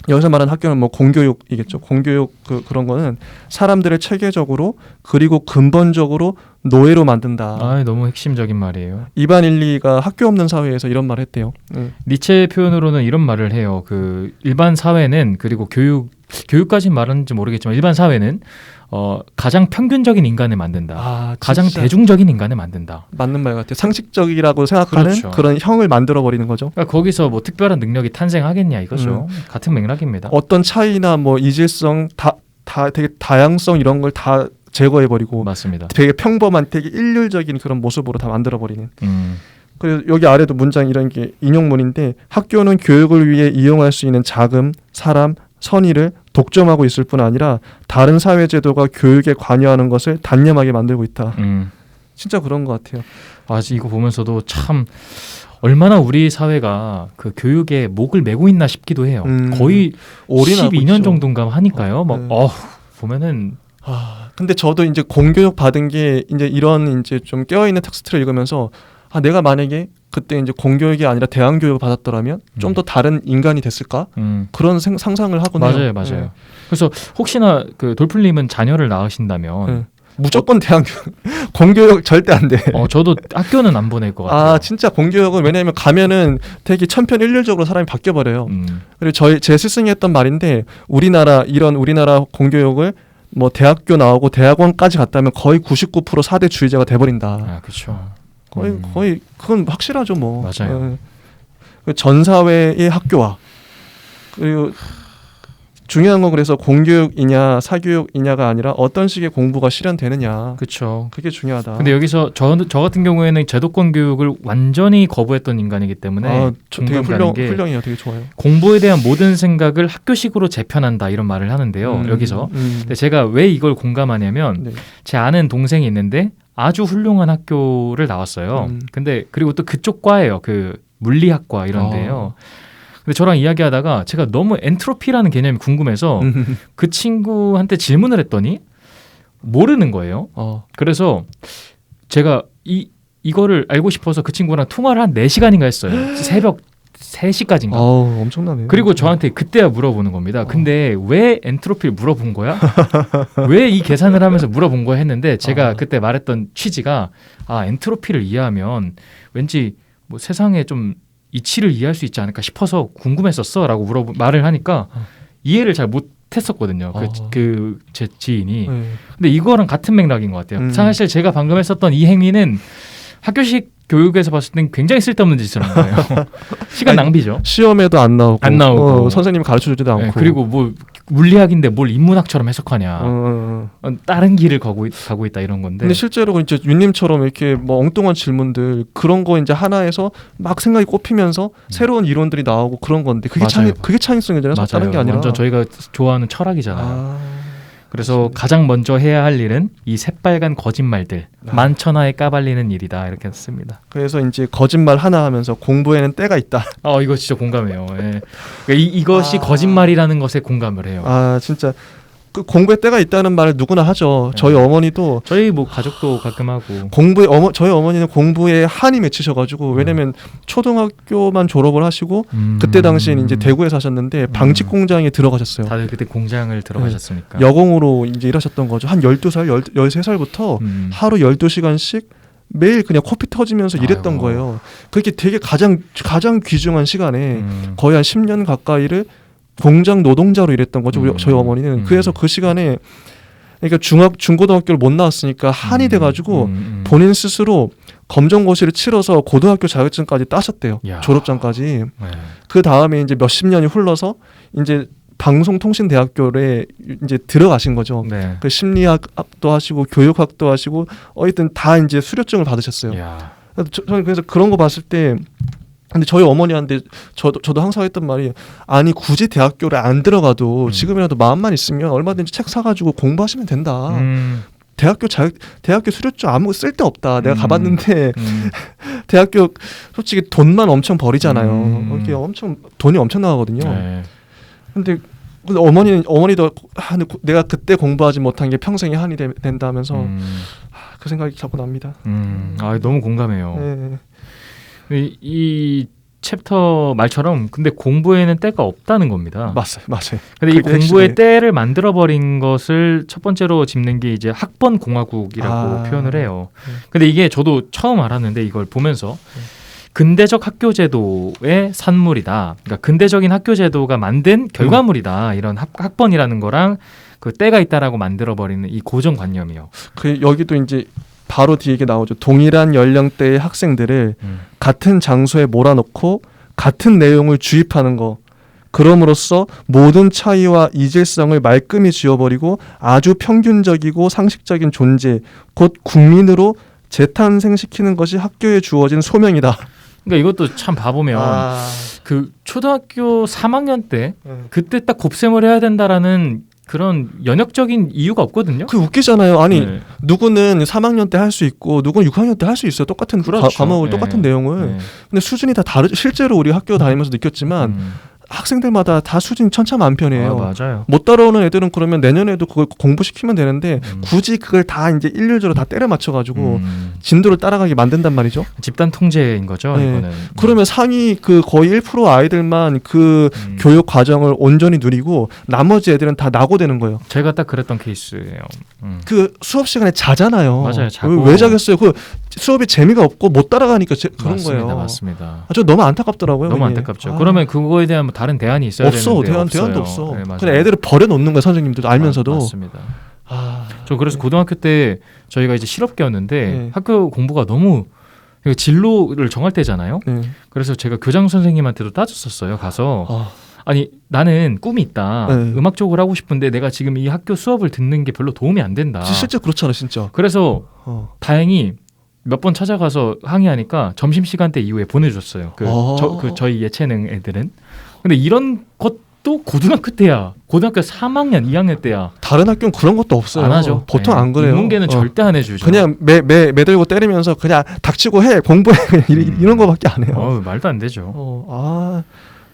여기서 말하는 학교는 뭐 공교육이겠죠. 공교육 그런 거는 사람들을 체계적으로 그리고 근본적으로 노예로 만든다. 아, 너무 핵심적인 말이에요. 이반 일리가 학교 없는 사회에서 이런 말을 했대요. 니체 표현으로는 이런 말을 해요. 그 일반 사회는 그리고 교육까지는 말하는지 모르겠지만 일반 사회는 가장 평균적인 인간을 만든다. 가장 대중적인 인간을 만든다. 맞는 말 같아요. 상식적이라고 생각하는 그렇죠. 그런 형을 만들어 버리는 거죠. 그러니까 거기서 뭐 특별한 능력이 탄생하겠냐 이거죠. 같은 맥락입니다. 어떤 차이나 뭐 이질성 다 되게 다양성 이런 걸 다 제거해 버리고 맞습니다. 되게 평범한 되게 일률적인 그런 모습으로 다 만들어 버리는. 그래서 여기 아래도 문장 이런 게 인용문인데 학교는 교육을 위해 이용할 수 있는 자금, 사람, 선의를 독점하고 있을 뿐 아니라 다른 사회 제도가 교육에 관여하는 것을 단념하게 만들고 있다. 진짜 그런 것 같아요. 이거 보면서도 참 얼마나 우리 사회가 그 교육에 목을 메고 있나 싶기도 해요. 거의 12년 있죠. 정도인가 하니까요. 보면은 근데 저도 이제 공교육 받은 게 이제 이런 이제 좀 깨어 있는 텍스트를 읽으면서 내가 만약에 그때 이제 공교육이 아니라 대안교육을 받았더라면 좀 더 다른 인간이 됐을까? 그런 상상을 하곤 해요. 맞아요. 그래서 혹시나 그 돌풀님은 자녀를 낳으신다면 무조건 대안교육, 공교육 절대 안 돼. 저도 학교는 안 보낼 것 같아요. 진짜 공교육은 왜냐하면 가면은 되게 천편일률적으로 사람이 바뀌어 버려요. 그리고 제 스승이 했던 말인데 우리나라 공교육을 뭐 대학교 나오고 대학원까지 갔다면 거의 99% 사대주의자가 돼버린다. 그렇죠. 거의 그건 확실하죠 뭐. 맞아요. 전 사회의 학교화 그리고 중요한 건 그래서 공교육이냐 사교육이냐가 아니라 어떤 식의 공부가 실현되느냐. 그렇죠. 그게 중요하다. 근데 여기서 저 같은 경우에는 제도권 교육을 완전히 거부했던 인간이기 때문에 되게 훌륭해요. 되게 좋아요. 공부에 대한 모든 생각을 학교식으로 재편한다 이런 말을 하는데요. 여기서 근데 제가 왜 이걸 공감하냐면 제 아는 동생이 있는데 아주 훌륭한 학교를 나왔어요. 근데 그리고 또 그쪽 과예요. 그 물리학과 이런데요. 근데 저랑 이야기하다가 제가 너무 엔트로피라는 개념이 궁금해서 그 친구한테 질문을 했더니 모르는 거예요. 그래서 제가 이거를 알고 싶어서 그 친구랑 통화를 한 4시간인가 했어요. 새벽 3시까지인가. 엄청나네요. 그리고 저한테 그때야 물어보는 겁니다. 근데 왜 엔트로피를 물어본 거야? 왜 이 계산을 하면서 물어본 거야 했는데 제가 그때 말했던 취지가 엔트로피를 이해하면 왠지 뭐 세상에 좀 이치를 이해할 수 있지 않을까 싶어서 궁금했었어 라고 말을 하니까 이해를 잘 못했었거든요. 제 지인이. 근데 이거랑 같은 맥락인 것 같아요. 사실 제가 방금 했었던 이 행위는 학교식 교육에서 봤을 땐 굉장히 쓸데없는 짓을 한 거예요. 시간 낭비죠. 시험에도 안 나오고 선생님이 가르쳐주지도 않고. 그리고 뭐 물리학인데 뭘 인문학처럼 해석하냐. 다른 길을 가고 있다 이런 건데. 근데 실제로 이제 윤님처럼 이렇게 뭐 엉뚱한 질문들 그런 거 이제 하나에서 막 생각이 꼽히면서 새로운 이론들이 나오고 그런 건데 그게 창의성이잖아요. 다른 게 아니라. 완전 저희가 좋아하는 철학이잖아요. 그래서 가장 먼저 해야 할 일은 이 새빨간 거짓말들 만천하에 까발리는 일이다 이렇게 했습니다. 그래서 이제 거짓말 하나 하면서 공부에는 때가 있다. 이거 진짜 공감해요. 예. 그러니까 이것이 거짓말이라는 것에 공감을 해요. 진짜 그 공부에 때가 있다는 말을 누구나 하죠. 저희 어머니도 저희 뭐 가족도 가끔 하고 저희 어머니는 공부에 한이 맺히셔가지고 왜냐면 초등학교만 졸업을 하시고 그때 당시엔 이제 대구에 사셨는데 방직 공장에 들어가셨어요. 다들 그때 공장을 들어가셨으니까 여공으로 이제 일하셨던 거죠. 한 12살, 13살부터 하루 12시간씩 매일 그냥 코피 터지면서 일했던 거예요. 그게 되게 가장 귀중한 시간에 거의 한 10년 가까이를 공장 노동자로 일했던 거죠. 저희 어머니는. 그래서 그 시간에 그러니까 중고등학교를 못 나왔으니까 한이 돼가지고 본인 스스로 검정고시를 치러서 고등학교 자격증까지 따셨대요. 졸업장까지. 그 다음에 이제 몇십 년이 흘러서 이제 방송통신대학교에 이제 들어가신 거죠. 그 심리학도 하시고 교육학도 하시고 어쨌든 다 이제 수료증을 받으셨어요. 저는 그래서 그런 거 봤을 때 근데 저희 어머니한테 저도 항상 했던 말이 아니 굳이 대학교를 안 들어가도 지금이라도 마음만 있으면 얼마든지 책 사가지고 공부하시면 된다. 대학교 수료증 아무 쓸데 없다. 내가 가봤는데 대학교 솔직히 돈만 엄청 버리잖아요. 이게 엄청 돈이 엄청 나가거든요. 네. 근데 어머니도 내가 그때 공부하지 못한 게 평생의 한이 된다면서 그 생각이 자꾸 납니다. 아 너무 공감해요. 네. 이 챕터 말처럼 근데 공부에는 때가 없다는 겁니다. 맞아요. 근데 이 공부의 때를 만들어 버린 것을 첫 번째로 짚는 게 이제 학번 공화국이라고 표현을 해요. 근데 이게 저도 처음 알았는데 이걸 보면서 근대적 학교 제도의 산물이다. 그러니까 근대적인 학교 제도가 만든 결과물이다. 이런 학번이라는 거랑 그 때가 있다라고 만들어 버리는 이 고정관념이요. 그 여기도 이제 바로 뒤에 나오죠. 동일한 연령대의 학생들을 같은 장소에 몰아넣고 같은 내용을 주입하는 거. 그럼으로써 모든 차이와 이질성을 말끔히 지워버리고 아주 평균적이고 상식적인 존재, 곧 국민으로 재탄생시키는 것이 학교에 주어진 소명이다. 그러니까 이것도 참 봐보면 그 초등학교 3학년 때 그때 딱 곱셈을 해야 된다라는 그런 연역적인 이유가 없거든요. 그 웃기잖아요. 아니 누구는 3학년 때 할 수 있고 누구는 6학년 때 할 수 있어요. 똑같은 그렇죠. 과목을 똑같은 내용을. 근데 수준이 다 다르죠. 실제로 우리 학교 다니면서 느꼈지만 학생들마다 다 수준이 천차만편이에요. 맞아요. 못 따라오는 애들은 그러면 내년에도 그걸 공부시키면 되는데 굳이 그걸 다 이제 일률적으로 다 때려 맞춰가지고 진도를 따라가게 만든단 말이죠. 집단 통제인 거죠. 네. 이거는. 그러면 상위 그 거의 1% 아이들만 그 교육 과정을 온전히 누리고 나머지 애들은 다 낙오되는 거예요. 제가 딱 그랬던 케이스예요. 그 수업 시간에 자잖아요. 맞아요. 자고. 왜 자겠어요? 그 수업이 재미가 없고 못 따라가니까 그런 맞습니다, 거예요. 맞습니다. 저 너무 안타깝더라고요. 너무 그게. 안타깝죠. 그러면 그거에 대한 뭐 다른 대안이 있어야 없어. 되는데 대안도 없어. 네, 그냥 애들을 버려놓는 거야. 선생님들도 알면서도. 맞습니다. 저 그래서 고등학교 때 저희가 이제 실업계였는데 학교 공부가 너무 진로를 정할 때잖아요. 그래서 제가 교장 선생님한테도 따졌었어요. 가서 아니 나는 꿈이 있다. 음악 쪽을 하고 싶은데 내가 지금 이 학교 수업을 듣는 게 별로 도움이 안 된다. 실제 그렇잖아, 진짜. 그래서 다행히 몇 번 찾아가서 항의하니까 점심시간 때 이후에 보내줬어요. 저희 예체능 애들은. 근데 이런 것도 고등학교 때야. 고등학교 3학년, 2학년 때야. 다른 학교는 그런 것도 없어요. 안 하죠. 보통 안 그래요. 인문계는 절대 안 해주죠. 그냥 매들고 때리면서 그냥 닥치고 해, 공부해. 이런 거밖에 안 해요. 말도 안 되죠.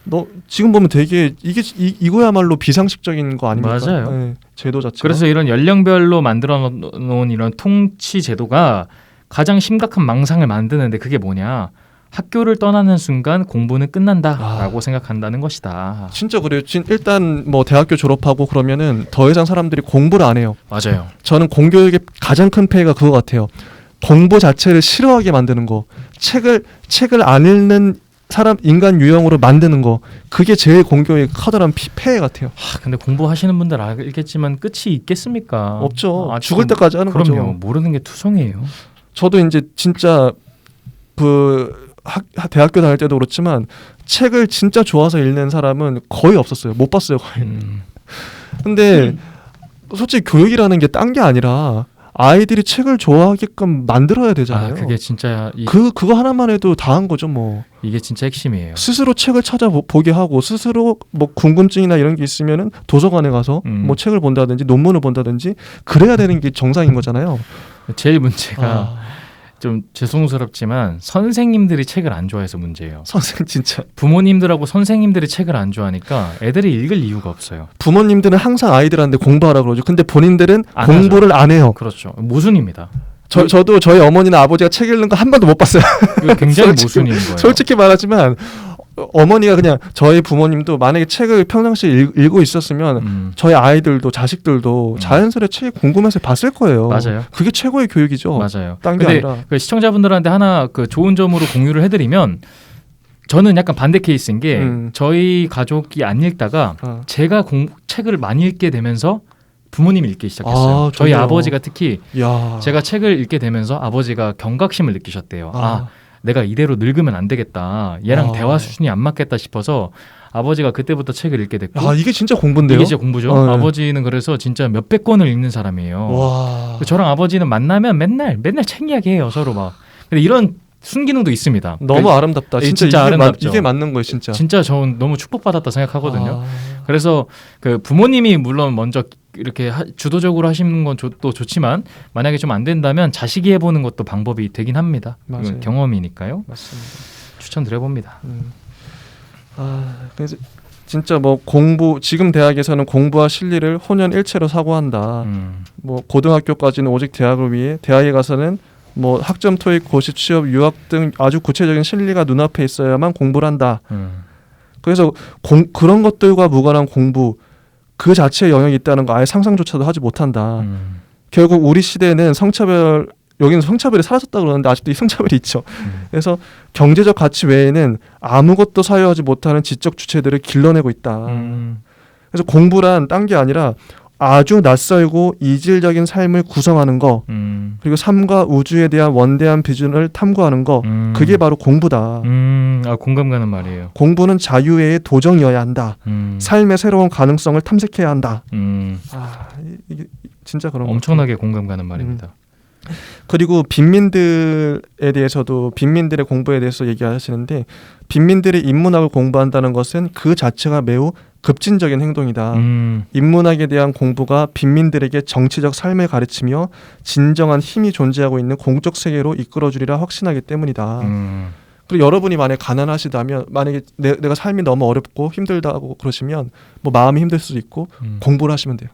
너 지금 보면 되게 이거야말로 비상식적인 거 아닙니까? 맞아요. 네, 제도 자체가. 그래서 이런 연령별로 만들어 놓은 이런 통치 제도가 가장 심각한 망상을 만드는데 그게 뭐냐? 학교를 떠나는 순간 공부는 끝난다라고 생각한다는 것이다. 진짜 그래요. 일단 뭐 대학교 졸업하고 그러면은 더 이상 사람들이 공부를 안 해요. 맞아요. 저는 공교육의 가장 큰 폐해가 그거 같아요. 공부 자체를 싫어하게 만드는 거. 책을 안 읽는 인간 유형으로 만드는 거. 그게 제일 공교육의 커다란 폐해 같아요. 근데 공부하시는 분들 알겠지만 끝이 있겠습니까? 없죠. 죽을 때까지 하는 거죠. 그럼요. 모르는 게 투성이에요. 저도 이제 진짜 대학교 다닐 때도 그렇지만 책을 진짜 좋아서 읽는 사람은 거의 없었어요. 못 봤어요, 거의. 근데 솔직히 교육이라는 게 딴 게 아니라 아이들이 책을 좋아하게끔 만들어야 되잖아요. 그게 진짜 그거 하나만 해도 다 한 거죠, 뭐. 이게 진짜 핵심이에요. 스스로 책을 찾아보게 하고 스스로 뭐 궁금증이나 이런 게 있으면은 도서관에 가서 뭐 책을 본다든지 논문을 본다든지 그래야 되는 게 정상인 거잖아요. 제일 문제가 좀 죄송스럽지만 선생님들이 책을 안 좋아해서 문제예요. 진짜. 부모님들하고 선생님들이 책을 안 좋아하니까 애들이 읽을 이유가 없어요. 부모님들은 항상 아이들한테 공부하라 그러죠. 근데 본인들은 공부를 안 해요. 그렇죠. 모순입니다. 저도 저희 어머니나 아버지가 책 읽는 거 한 번도 못 봤어요. 이거 굉장히 모순인 거예요. 솔직히 말하지만 어머니가 그냥 저희 부모님도 만약에 책을 평상시에 읽고 있었으면 저희 아이들도 자식들도 자연스레 책이 궁금해서 봤을 거예요. 맞아요. 그게 최고의 교육이죠. 맞아요. 딴 게 아니라. 그 시청자분들한테 하나 그 좋은 점으로 공유를 해드리면 저는 약간 반대 케이스인 게 저희 가족이 안 읽다가 제가 책을 많이 읽게 되면서 부모님이 읽기 시작했어요. 저희 아버지가 특히 제가 책을 읽게 되면서 아버지가 경각심을 느끼셨대요. 내가 이대로 늙으면 안 되겠다. 얘랑 대화 수준이 안 맞겠다 싶어서 아버지가 그때부터 책을 읽게 됐고. 이게 진짜 공부인데요? 이게 진짜 공부죠. 네. 아버지는 그래서 진짜 몇백 권을 읽는 사람이에요. 저랑 아버지는 만나면 맨날 책 이야기해요. 서로 막. 근데 이런 순기능도 있습니다. 너무 아름답다. 진짜 이게 아름답죠. 이게 맞는 거예요, 진짜. 진짜 저는 너무 축복받았다 생각하거든요. 그래서 그 부모님이 물론 먼저 이렇게 주도적으로 하시는 건 또 좋지만 만약에 좀 안 된다면 자식이 해보는 것도 방법이 되긴 합니다. 경험이니까요. 맞습니다. 추천드려봅니다. 그래서 진짜 뭐 공부 지금 대학에서는 공부와 실리를 혼연일체로 사고한다. 뭐 고등학교까지는 오직 대학을 위해, 대학에 가서는 뭐 학점, 토익, 고시, 취업, 유학 등 아주 구체적인 실리가 눈앞에 있어야만 공부를 한다. 그래서 그런 것들과 무관한 공부 그 자체에 영향이 있다는 거 아예 상상조차도 하지 못한다. 결국 우리 시대에는 여기는 성차별이 사라졌다 그러는데 아직도 이 성차별이 있죠. 그래서 경제적 가치 외에는 아무것도 사유하지 못하는 지적 주체들을 길러내고 있다. 그래서 공부란 딴 게 아니라 아주 낯설고 이질적인 삶을 구성하는 거, 그리고 삶과 우주에 대한 원대한 비전을 탐구하는 거, 그게 바로 공부다. 공감 가는 말이에요. 공부는 자유의 도정이어야 한다. 삶의 새로운 가능성을 탐색해야 한다. 이게 진짜 그런 엄청나게 공감 가는 말입니다. 그리고 빈민들에 대해서도 빈민들의 공부에 대해서 얘기하시는데, 빈민들의 인문학을 공부한다는 것은 그 자체가 매우 급진적인 행동이다. 인문학에 대한 공부가 빈민들에게 정치적 삶을 가르치며 진정한 힘이 존재하고 있는 공적 세계로 이끌어주리라 확신하기 때문이다. 그리고 여러분이 만약에 가난하시다면, 만약에 내가 삶이 너무 어렵고 힘들다고 그러시면 뭐 마음이 힘들 수도 있고 공부를 하시면 돼요.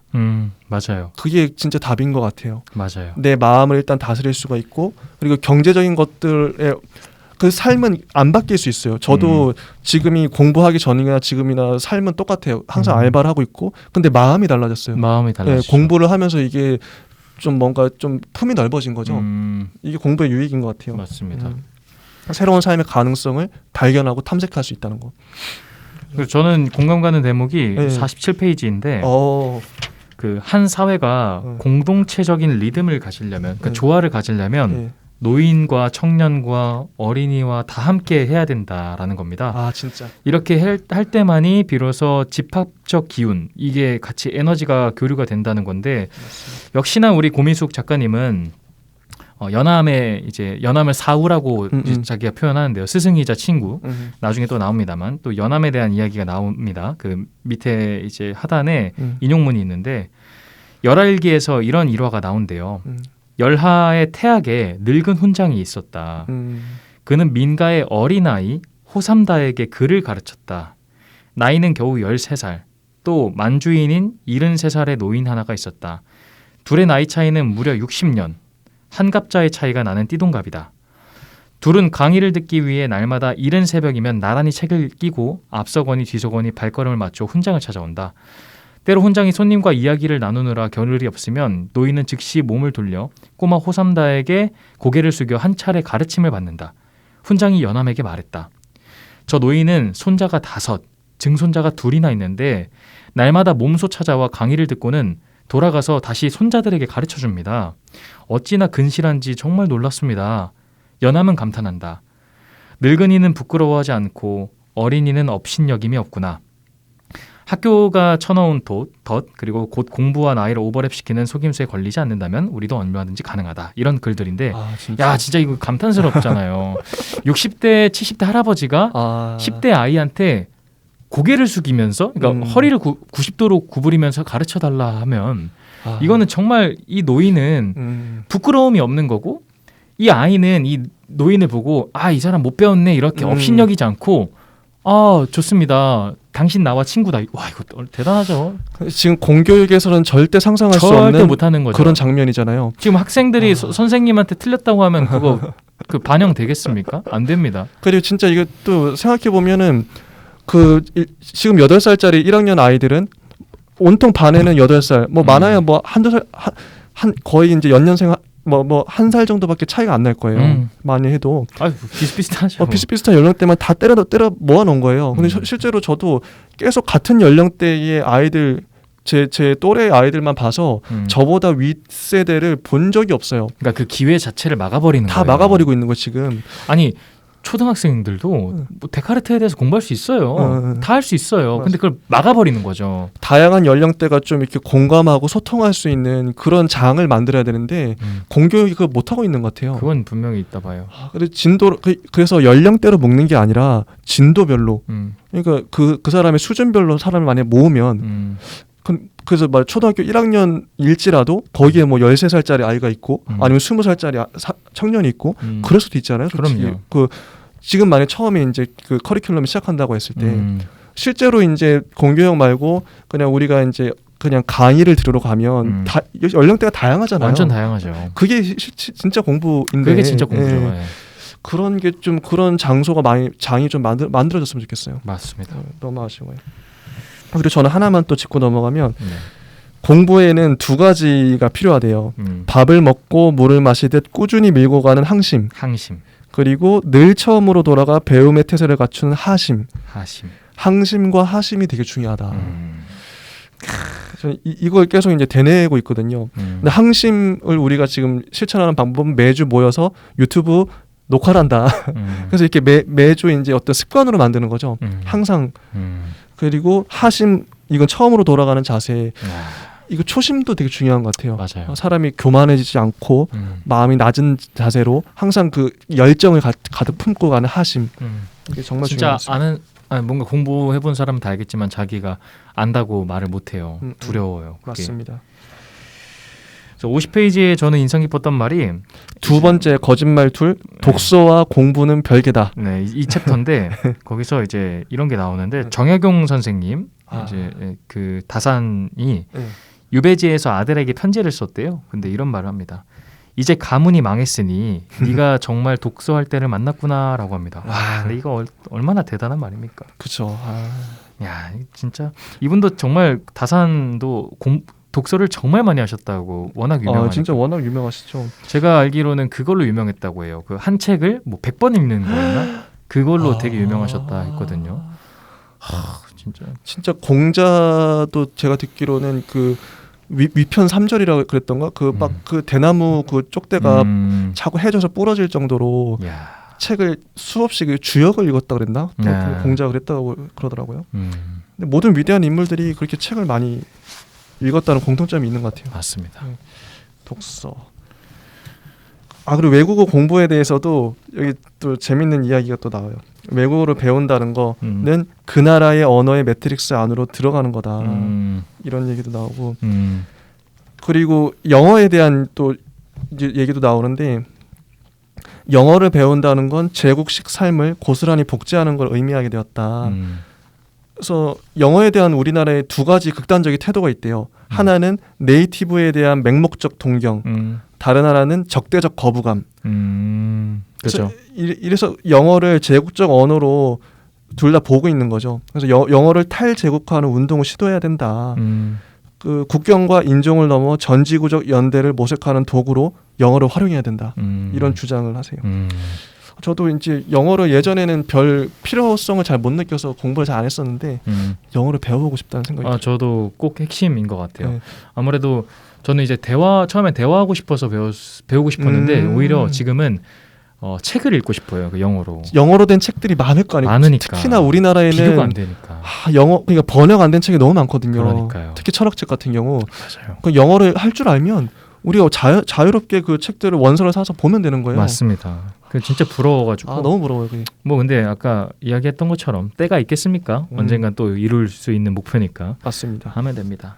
맞아요. 그게 진짜 답인 것 같아요. 맞아요. 내 마음을 일단 다스릴 수가 있고, 그리고 경제적인 것들에 그 삶은 안 바뀔 수 있어요. 저도 지금이 공부하기 전이나 지금이나 삶은 똑같아요. 항상 알바를 하고 있고, 근데 마음이 달라졌어요. 마음이 달라졌죠. 공부를 하면서 이게 좀 뭔가 좀 품이 넓어진 거죠. 이게 공부의 유익인 것 같아요. 맞습니다. 새로운 삶의 가능성을 발견하고 탐색할 수 있다는 거. 그리고 저는 공감 가는 대목이 47페이지인데 그 한 사회가 공동체적인 리듬을 가지려면, 그러니까 조화를 가지려면 노인과 청년과 어린이와 다 함께 해야 된다라는 겁니다. 진짜. 이렇게 할 때만이 비로소 집합적 기운, 이게 같이 에너지가 교류가 된다는 건데, 맞습니다. 역시나 우리 고민숙 작가님은 연암을 사후라고 자기가 표현하는데요. 스승이자 친구. 나중에 또 나옵니다만 또 연암에 대한 이야기가 나옵니다. 그 밑에 이제 하단에 인용문이 있는데, 열하일기에서 이런 일화가 나온대요. 열하의 태학에 늙은 훈장이 있었다. 그는 민가의 어린아이 호삼다에게 글을 가르쳤다. 나이는 겨우 13살. 또 만주인인 73살의 노인 하나가 있었다. 둘의 나이 차이는 무려 60년. 한 갑자의 차이가 나는 띠동갑이다. 둘은 강의를 듣기 위해 날마다 이른 새벽이면 나란히 책을 끼고 앞서거니 뒤서거니 발걸음을 맞춰 훈장을 찾아온다. 때로 훈장이 손님과 이야기를 나누느라 겨를이 없으면 노인은 즉시 몸을 돌려 꼬마 호삼다에게 고개를 숙여 한 차례 가르침을 받는다. 훈장이 연암에게 말했다. 저 노인은 손자가 5, 증손자가 2이나 있는데 날마다 몸소 찾아와 강의를 듣고는 돌아가서 다시 손자들에게 가르쳐줍니다. 어찌나 근실한지 정말 놀랐습니다. 연암은 감탄한다. 늙은이는 부끄러워하지 않고 어린이는 업신여김이 없구나. 학교가 쳐넣은 덫 그리고 곧 공부와 나이를 오버랩시키는 속임수에 걸리지 않는다면 우리도 얼마든지 가능하다. 이런 글들인데 진짜 이거 감탄스럽잖아요. 60대 70대 할아버지가 10대 아이한테 고개를 숙이면서, 그러니까 허리를 90도로 구부리면서 가르쳐달라 하면 이거는 정말 이 노인은 부끄러움이 없는 거고, 이 아이는 이 노인을 보고 이 사람 못 배웠네 이렇게 업신여기지 않고 좋습니다. 당신 나와 친구다. 와, 이거 대단하죠. 지금 공교육에서는 절대 상상할 수 없는 못하는 거죠. 그런 장면이잖아요. 지금 학생들이 선생님한테 틀렸다고 하면 그거 그 반영되겠습니까? 안 됩니다. 그리고 진짜 이거 또 생각해 보면은 지금 8살짜리 1학년 아이들은 온통 반에는 8살, 뭐 많아야 뭐 한두 살, 거의 이제 연년생 뭐 1살 정도밖에 차이가 안 날 거예요. 많이 해도. 비슷비슷하죠. 비슷비슷한 연령대만 다 때려 모아놓은 거예요. 근데 실제로 저도 계속 같은 연령대의 아이들, 제 또래 아이들만 봐서 저보다 윗세대를 본 적이 없어요. 그러니까 그 기회 자체를 막아버리는 거예요. 다 막아버리고 있는 거 지금. 아니 초등학생들도 뭐 데카르트에 대해서 공부할 수 있어요. 다 할 수 있어요. 맞아. 근데 그걸 막아버리는 거죠. 다양한 연령대가 좀 이렇게 공감하고 소통할 수 있는 그런 장을 만들어야 되는데 공교육이 그걸 못 하고 있는 것 같아요. 그건 분명히 있다 봐요. 근데 그래서 연령대로 묶는 게 아니라 진도별로. 그러니까 그 사람의 수준별로 사람을 만약 모으면 그래서 막 초등학교 1학년일지라도 거기에 뭐 13살짜리 아이가 있고 아니면 20살짜리 청년이 있고 그럴 수도 있잖아요. 솔직히. 그럼요. 지금 만약 처음에 이제 그 커리큘럼을 시작한다고 했을 때 실제로 이제 공교육 말고 그냥 우리가 이제 그냥 강의를 들으러 가면 연령대가 다양하잖아요. 완전 다양하죠. 그게 진짜 공부인데. 그게 진짜 공부죠. 예. 그런 게 좀 그런 장소가 장이 좀 만들어졌으면 좋겠어요. 맞습니다. 너무 아쉬워요. 그리고 저는 하나만 또 짚고 넘어가면 공부에는 두 가지가 필요하대요. 밥을 먹고 물을 마시듯 꾸준히 밀고 가는 항심. 그리고 늘 처음으로 돌아가 배움의 태세를 갖추는 하심. 항심과 하심이 되게 중요하다. 저는 이걸 계속 이제 되뇌고 있거든요. 근데 항심을 우리가 지금 실천하는 방법은 매주 모여서 유튜브 녹화를 한다. 그래서 이렇게 매주 이제 어떤 습관으로 만드는 거죠. 항상. 그리고 하심, 이건 처음으로 돌아가는 자세. 이거 초심도 되게 중요한 것 같아요. 맞아요. 사람이 교만해지지 않고 마음이 낮은 자세로 항상 그 열정을 가득 품고 가는 하심. 이게 정말 진짜 중요합니다. 뭔가 공부해본 사람은 다 알겠지만 자기가 안다고 말을 못해요. 두려워요. 그게. 맞습니다. 50페이지에 저는 인상 깊었던 말이 두 번째 거짓말 툴, 독서와 공부는 별개다. 네, 이 챕터인데 거기서 이제 이런 게 나오는데 정약용 선생님 이제 그 다산이 유배지에서 아들에게 편지를 썼대요. 근데 이런 말을 합니다. 이제 가문이 망했으니 네가 정말 독서할 때를 만났구나라고 합니다. 와, 근데 이거 얼마나 대단한 말입니까? 그렇죠. 야, 진짜 이분도 정말 다산도 독서를 정말 많이 하셨다고 워낙 유명하니까. 진짜 워낙 유명하시죠. 제가 알기로는 그걸로 유명했다고 해요. 그 한 책을 뭐 100번 읽는 거였나? 그걸로 되게 유명하셨다 했거든요. 진짜 공자도 제가 듣기로는 그 위편 3절이라고 그랬던가? 그 대나무 그 쪽대가 자꾸 해져서 부러질 정도로 책을 수없이 그 주역을 읽었다 그랬나? 공자가 그랬다고 그러더라고요. 근데 모든 위대한 인물들이 그렇게 책을 많이 읽었다는 공통점이 있는 것 같아요. 맞습니다. 독서. 그리고 외국어 공부에 대해서도 여기 또 재밌는 이야기가 또 나와요. 외국어를 배운다는 거는 그 나라의 언어의 매트릭스 안으로 들어가는 거다. 이런 얘기도 나오고. 그리고 영어에 대한 또 얘기도 나오는데 영어를 배운다는 건 제국식 삶을 고스란히 복제하는 걸 의미하게 되었다. 그래서 영어에 대한 우리나라의 두 가지 극단적인 태도가 있대요. 하나는 네이티브에 대한 맹목적 동경, 다른 하나는 적대적 거부감. 그렇죠. 이래서 영어를 제국적 언어로 둘 다 보고 있는 거죠. 그래서 영어를 탈제국화하는 운동을 시도해야 된다. 그 국경과 인종을 넘어 전지구적 연대를 모색하는 도구로 영어를 활용해야 된다. 이런 주장을 하세요. 저도 이제 영어를 예전에는 별 필요성을 잘 못 느껴서 공부를 잘 안 했었는데 영어를 배워보고 싶다는 생각이 들어요. 저도 꼭 핵심인 것 같아요. 네. 아무래도 저는 이제 처음에 대화하고 싶어서 배우고 싶었는데 오히려 지금은 책을 읽고 싶어요. 그 영어로 된 책들이 많을 거 아니에요. 많으니까. 특히나 우리나라에는 비교가 안 되니까. 영어 그러니까 번역 안 된 책이 너무 많거든요. 그러니까요. 특히 철학책 같은 경우. 맞아요. 그 영어를 할 줄 알면 우리가 자유롭게 그 책들을 원서를 사서 보면 되는 거예요. 맞습니다. 그 진짜 부러워가지고. 너무 부러워요. 그게. 뭐 근데 아까 이야기했던 것처럼 때가 있겠습니까? 언젠간 또 이룰 수 있는 목표니까. 맞습니다. 하면 됩니다.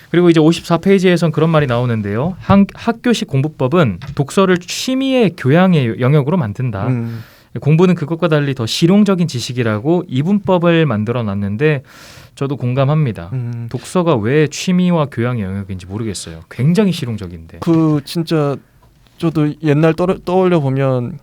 그리고 이제 54페이지에선 그런 말이 나오는데요. 학교식 공부법은 독서를 취미의 교양의 영역으로 만든다. 공부는 그것과 달리 더 실용적인 지식이라고 이분법을 만들어놨는데 저도 공감합니다. 독서가 왜 취미와 교양의 영역인지 모르겠어요. 굉장히 실용적인데. 그 진짜 저도 옛날 떠올려 보면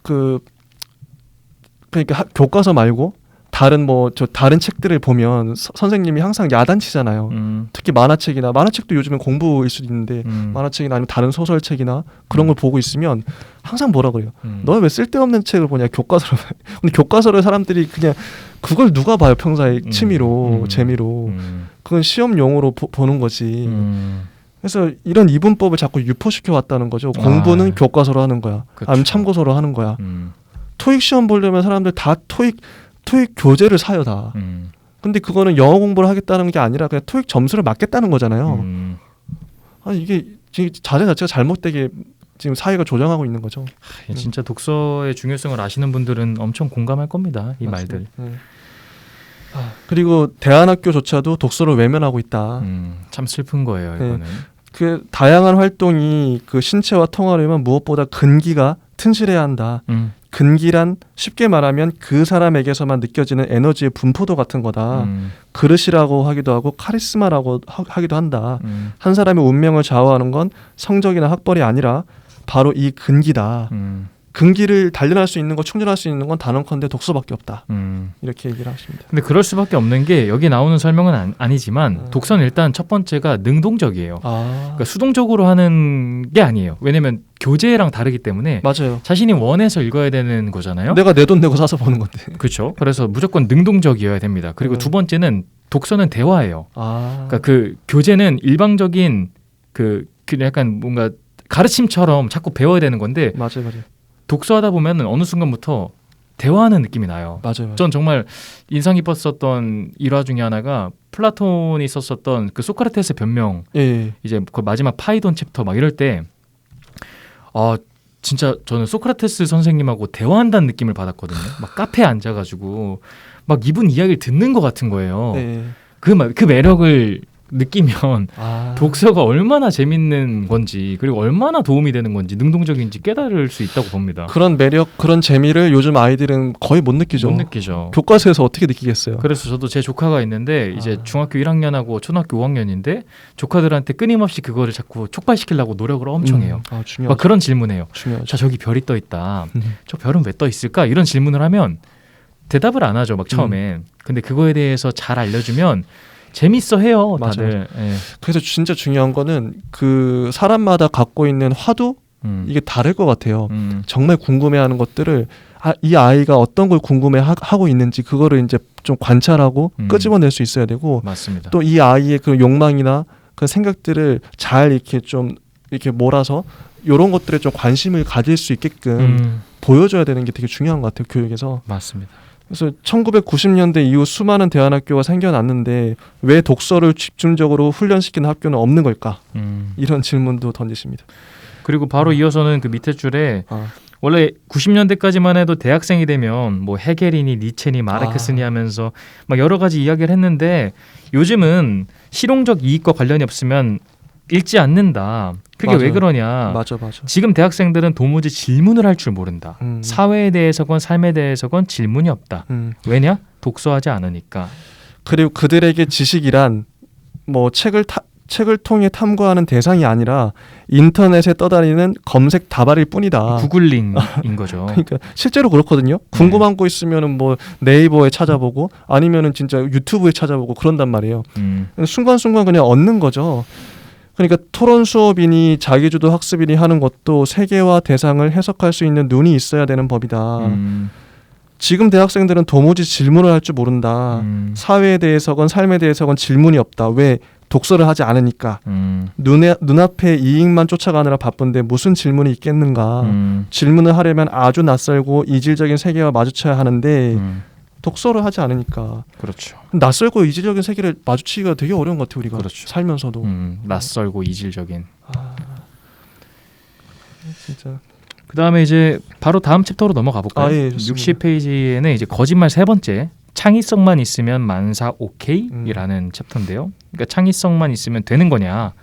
그러니까 교과서 말고 다른 다른 책들을 보면 선생님이 항상 야단치잖아요. 특히 만화책도 요즘엔 공부일 수도 있는데 만화책이나 아니면 다른 소설책이나 그런 걸 보고 있으면 항상 뭐라 그래요. 너 왜 쓸데없는 책을 보냐 교과서로. 근데 교과서를 사람들이 그냥 그걸 누가 봐요 평소에 취미로 재미로. 그건 시험용으로 보는 거지. 그래서 이런 이분법을 자꾸 유포시켜 왔다는 거죠. 공부는 교과서로 하는 거야. 아니면 참고서로 하는 거야. 토익 시험 보려면 사람들 다 토익 교재를 사요 다. 근데 그거는 영어 공부를 하겠다는 게 아니라 그냥 토익 점수를 맞겠다는 거잖아요. 이게 지금 자세 자체가 잘못되게 지금 사회가 조장하고 있는 거죠. 진짜 독서의 중요성을 아시는 분들은 엄청 공감할 겁니다. 이 말들. 그리고 대안학교조차도 독서를 외면하고 있다. 참 슬픈 거예요. 이거는. 그 다양한 활동이 그 신체와 통하려면 무엇보다 근기가 튼실해야 한다. 근기란 쉽게 말하면 그 사람에게서만 느껴지는 에너지의 분포도 같은 거다. 그릇이라고 하기도 하고 카리스마라고 하기도 한다. 한 사람의 운명을 좌우하는 건 성적이나 학벌이 아니라 바로 이 근기다. 근기를 단련할 수 있는 거, 충전할 수 있는 건 단언컨대 독서밖에 없다. 이렇게 얘기를 하십니다. 근데 그럴 수밖에 없는 게 여기 나오는 설명은 아니지만 독서는 일단 첫 번째가 능동적이에요. 그러니까 수동적으로 하는 게 아니에요. 왜냐면 교재랑 다르기 때문에 맞아요. 자신이 원해서 읽어야 되는 거잖아요. 내가 내 돈 내고 사서 보는 건데. 그렇죠. 그래서 무조건 능동적이어야 됩니다. 그리고 두 번째는 독서는 대화예요. 그러니까 그 교재는 일방적인 그 약간 뭔가 가르침처럼 자꾸 배워야 되는 건데 맞아요. 독서하다 보면 어느 순간부터 대화하는 느낌이 나요. 맞아요. 전 정말 인상 깊었었던 일화 중에 하나가 플라톤이 썼었던 그 소크라테스의 변명. 이제 그 마지막 파이돈 챕터 막 이럴 때 진짜 저는 소크라테스 선생님하고 대화한다는 느낌을 받았거든요. 막 카페에 앉아가지고 막 이분 이야기를 듣는 것 같은 거예요. 그 매력을 느끼면 독서가 얼마나 재밌는 건지 그리고 얼마나 도움이 되는 건지 능동적인지 깨달을 수 있다고 봅니다. 그런 매력, 그런 재미를 요즘 아이들은 거의 못 느끼죠. 교과서에서 어떻게 느끼겠어요. 그래서 저도 제 조카가 있는데 이제 중학교 1학년하고 초등학교 5학년인데 조카들한테 끊임없이 그거를 자꾸 촉발시키려고 노력을 엄청 해요. 막 그런 질문해요. 자, 저기 별이 떠 있다. 저 별은 왜 떠 있을까? 이런 질문을 하면 대답을 안 하죠. 막 처음엔. 근데 그거에 대해서 잘 알려주면 재밌어 해요, 다들. 그래서 진짜 중요한 거는 그 사람마다 갖고 있는 화두 이게 다를 것 같아요. 정말 궁금해하는 것들을 이 아이가 어떤 걸 궁금해하고 있는지 그거를 이제 좀 관찰하고 끄집어낼 수 있어야 되고, 맞습니다. 또 이 아이의 그 욕망이나 그 생각들을 잘 이렇게 좀 이렇게 몰아서 이런 것들에 좀 관심을 가질 수 있게끔 보여줘야 되는 게 되게 중요한 것 같아요, 교육에서. 맞습니다. 그래서 1990년대 이후 수많은 대안학교가 생겨났는데 왜 독서를 집중적으로 훈련시키는 학교는 없는 걸까? 이런 질문도 던지십니다. 그리고 바로 이어서는 그 밑에 줄에 원래 90년대까지만 해도 대학생이 되면 뭐 헤겔이니 니체니 마르크스니 하면서 막 여러 가지 이야기를 했는데 요즘은 실용적 이익과 관련이 없으면 읽지 않는다. 그게 왜 그러냐. 맞아. 지금 대학생들은 도무지 질문을 할 줄 모른다. 사회에 대해서건 삶에 대해서건 질문이 없다. 왜냐? 독서하지 않으니까. 그리고 그들에게 지식이란 뭐 책을 통해 탐구하는 대상이 아니라 인터넷에 떠다니는 검색 다발일 뿐이다. 구글링인 거죠. 그러니까 실제로 그렇거든요. 궁금한 거 있으면은 뭐 네이버에 찾아보고 아니면은 진짜 유튜브에 찾아보고 그런단 말이에요. 순간순간 그냥 얻는 거죠. 그러니까 토론 수업이니 자기주도 학습이니 하는 것도 세계화 대상을 해석할 수 있는 눈이 있어야 되는 법이다. 지금 대학생들은 도무지 질문을 할 줄 모른다. 사회에 대해서건 삶에 대해서건 질문이 없다. 왜? 독서를 하지 않으니까. 눈앞에 이익만 쫓아가느라 바쁜데 무슨 질문이 있겠는가. 질문을 하려면 아주 낯설고 이질적인 세계와 마주쳐야 하는데 독서를 하지 않으니까. 그렇죠. 낯설고 이질적인 세계를 마주치기가 되게 어려운 것 같아요, 우리가. 그렇죠. 살면서도. 낯설고 이질적인. 진짜. 그다음에 이제 바로 다음 챕터로 넘어가 볼까요? 60페이지에는 이제 거짓말 세 번째. 창의성만 있으면 만사 오케이라는 챕터인데요. 그러니까 창의성만 있으면 되는 거냐?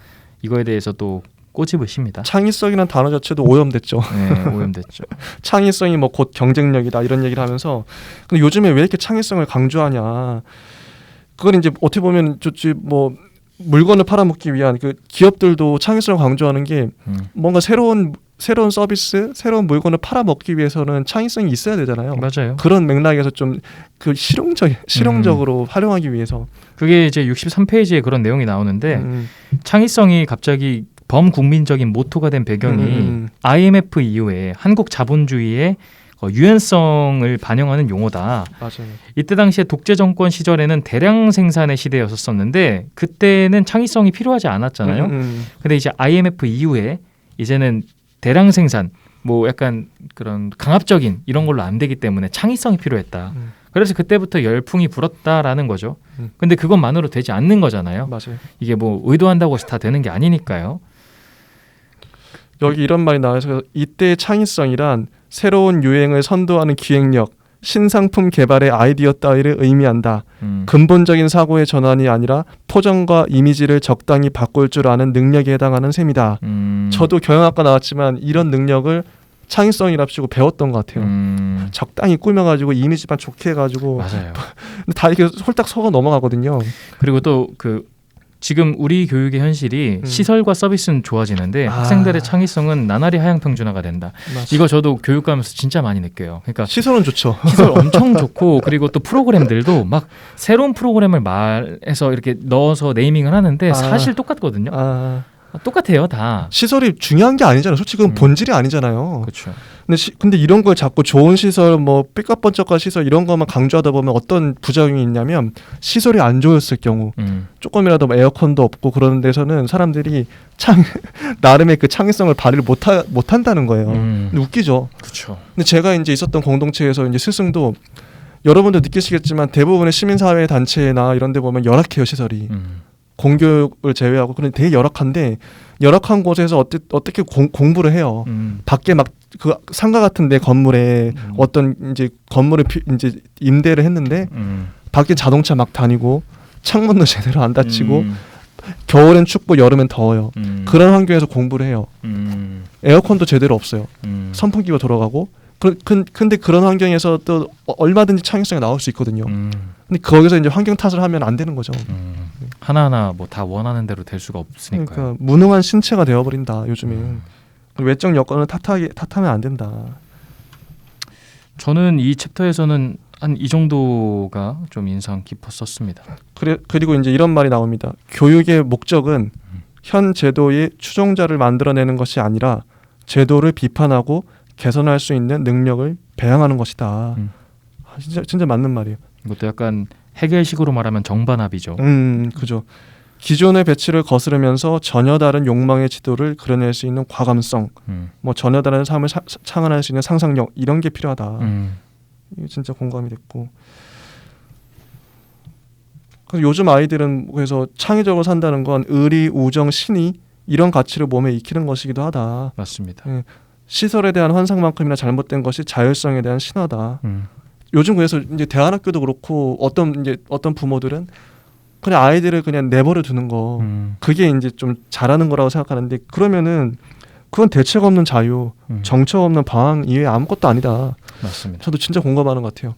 이거에 대해서 또 꼬집으십니다. 창의성이라는 단어 자체도 오염됐죠. 네, 오염됐죠. 창의성이 뭐 곧 경쟁력이다 이런 얘기를 하면서 근데 요즘에 왜 이렇게 창의성을 강조하냐? 그건 이제 어떻게 보면 뭐 물건을 팔아먹기 위한 그 기업들도 창의성을 강조하는 게 뭔가 새로운 서비스, 새로운 물건을 팔아먹기 위해서는 창의성이 있어야 되잖아요. 맞아요. 그런 맥락에서 좀 그 실용적으로 활용하기 위해서. 그게 이제 63페이지에 그런 내용이 나오는데 창의성이 갑자기 범국민적인 모토가 된 배경이 IMF 이후에 한국 자본주의의 유연성을 반영하는 용어다. 맞아요. 이때 당시에 독재 정권 시절에는 대량 생산의 시대였었는데 그때는 창의성이 필요하지 않았잖아요. 근데 이제 IMF 이후에 이제는 대량 생산, 뭐 약간 그런 강압적인 이런 걸로 안 되기 때문에 창의성이 필요했다. 그래서 그때부터 열풍이 불었다라는 거죠. 근데 그것만으로 되지 않는 거잖아요. 맞아요. 이게 뭐 의도한다고 해서 다 되는 게 아니니까요. 여기 이런 말이 나와서 이때의 창의성이란 새로운 유행을 선도하는 기획력, 신상품 개발의 아이디어 따위를 의미한다. 근본적인 사고의 전환이 아니라 포장과 이미지를 적당히 바꿀 줄 아는 능력에 해당하는 셈이다. 저도 경영학과 나왔지만 이런 능력을 창의성이랍시고 배웠던 것 같아요. 적당히 꾸며가지고 이미지만 좋게 해가지고 맞아요. 근데 다 이렇게 홀딱 속아 넘어가거든요. 그리고 또 그 지금 우리 교육의 현실이 시설과 서비스는 좋아지는데 학생들의 창의성은 나날이 하향평준화가 된다. 맞아. 이거 저도 교육 가면서 진짜 많이 느껴요. 그러니까 시설은 좋죠. 시설 엄청 좋고 그리고 또 프로그램들도 막 새로운 프로그램을 말해서 이렇게 넣어서 네이밍을 하는데 사실 똑같거든요. 똑같아요, 다. 시설이 중요한 게 아니잖아요. 솔직히 그건 본질이 아니잖아요. 그렇죠. 근데 이런 걸 자꾸 좋은 시설, 뭐 삐까뻔쩍한 시설 이런 것만 강조하다 보면 어떤 부작용이 있냐면 시설이 안 좋았을 경우 조금이라도 뭐 에어컨도 없고 그런 데서는 사람들이 나름의 그 창의성을 발휘를 못한다는 거예요. 근데 웃기죠. 그렇죠. 근데 제가 이제 있었던 공동체에서 이제 스승도 여러분도 느끼시겠지만 대부분의 시민사회 단체나 이런 데 보면 열악해요, 시설이. 공교육을 제외하고 그런 되게 열악한데 열악한 곳에서 어떻게 공부를 해요. 밖에 막 그 상가 같은 데 건물에 어떤 이제 건물을 이제 임대를 했는데 밖에 자동차 막 다니고 창문도 제대로 안 닫히고 겨울엔 춥고 여름엔 더워요. 그런 환경에서 공부를 해요. 에어컨도 제대로 없어요. 선풍기가 돌아가고 근데 그런 환경에서 또 얼마든지 창의성이 나올 수 있거든요. 근데 거기서 이제 환경 탓을 하면 안 되는 거죠. 하나하나 뭐 다 원하는 대로 될 수가 없으니까요. 그러니까 무능한 신체가 되어버린다 요즘엔. 외적 여건을 탓하면 안 된다. 저는 이 챕터에서는 한 이 정도가 좀 인상 깊었었습니다. 그리고 이제 이런 말이 나옵니다. 교육의 목적은 현 제도의 추종자를 만들어내는 것이 아니라 제도를 비판하고 개선할 수 있는 능력을 배양하는 것이다. 진짜 맞는 말이에요. 이것도 약간 해겔식으로 말하면 정반합이죠. 그죠. 기존의 배치를 거스르면서 전혀 다른 욕망의 지도를 그려낼 수 있는 과감성, 뭐 전혀 다른 삶을 창안할 수 있는 상상력 이런 게 필요하다. 이게 진짜 공감이 됐고. 그래서 요즘 아이들은 그래서 창의적으로 산다는 건 의리, 우정, 신의 이런 가치를 몸에 익히는 것이기도 하다. 맞습니다. 시설에 대한 환상만큼이나 잘못된 것이 자율성에 대한 신화다. 요즘 그래서 이제 대안학교도 그렇고 어떤 부모들은 그냥 아이들을 그냥 내버려 두는 거 그게 이제 좀 잘하는 거라고 생각하는데 그러면은 그건 대책 없는 자유, 정책 없는 방황 이외에 아무것도 아니다. 맞습니다. 저도 진짜 공감하는 것 같아요.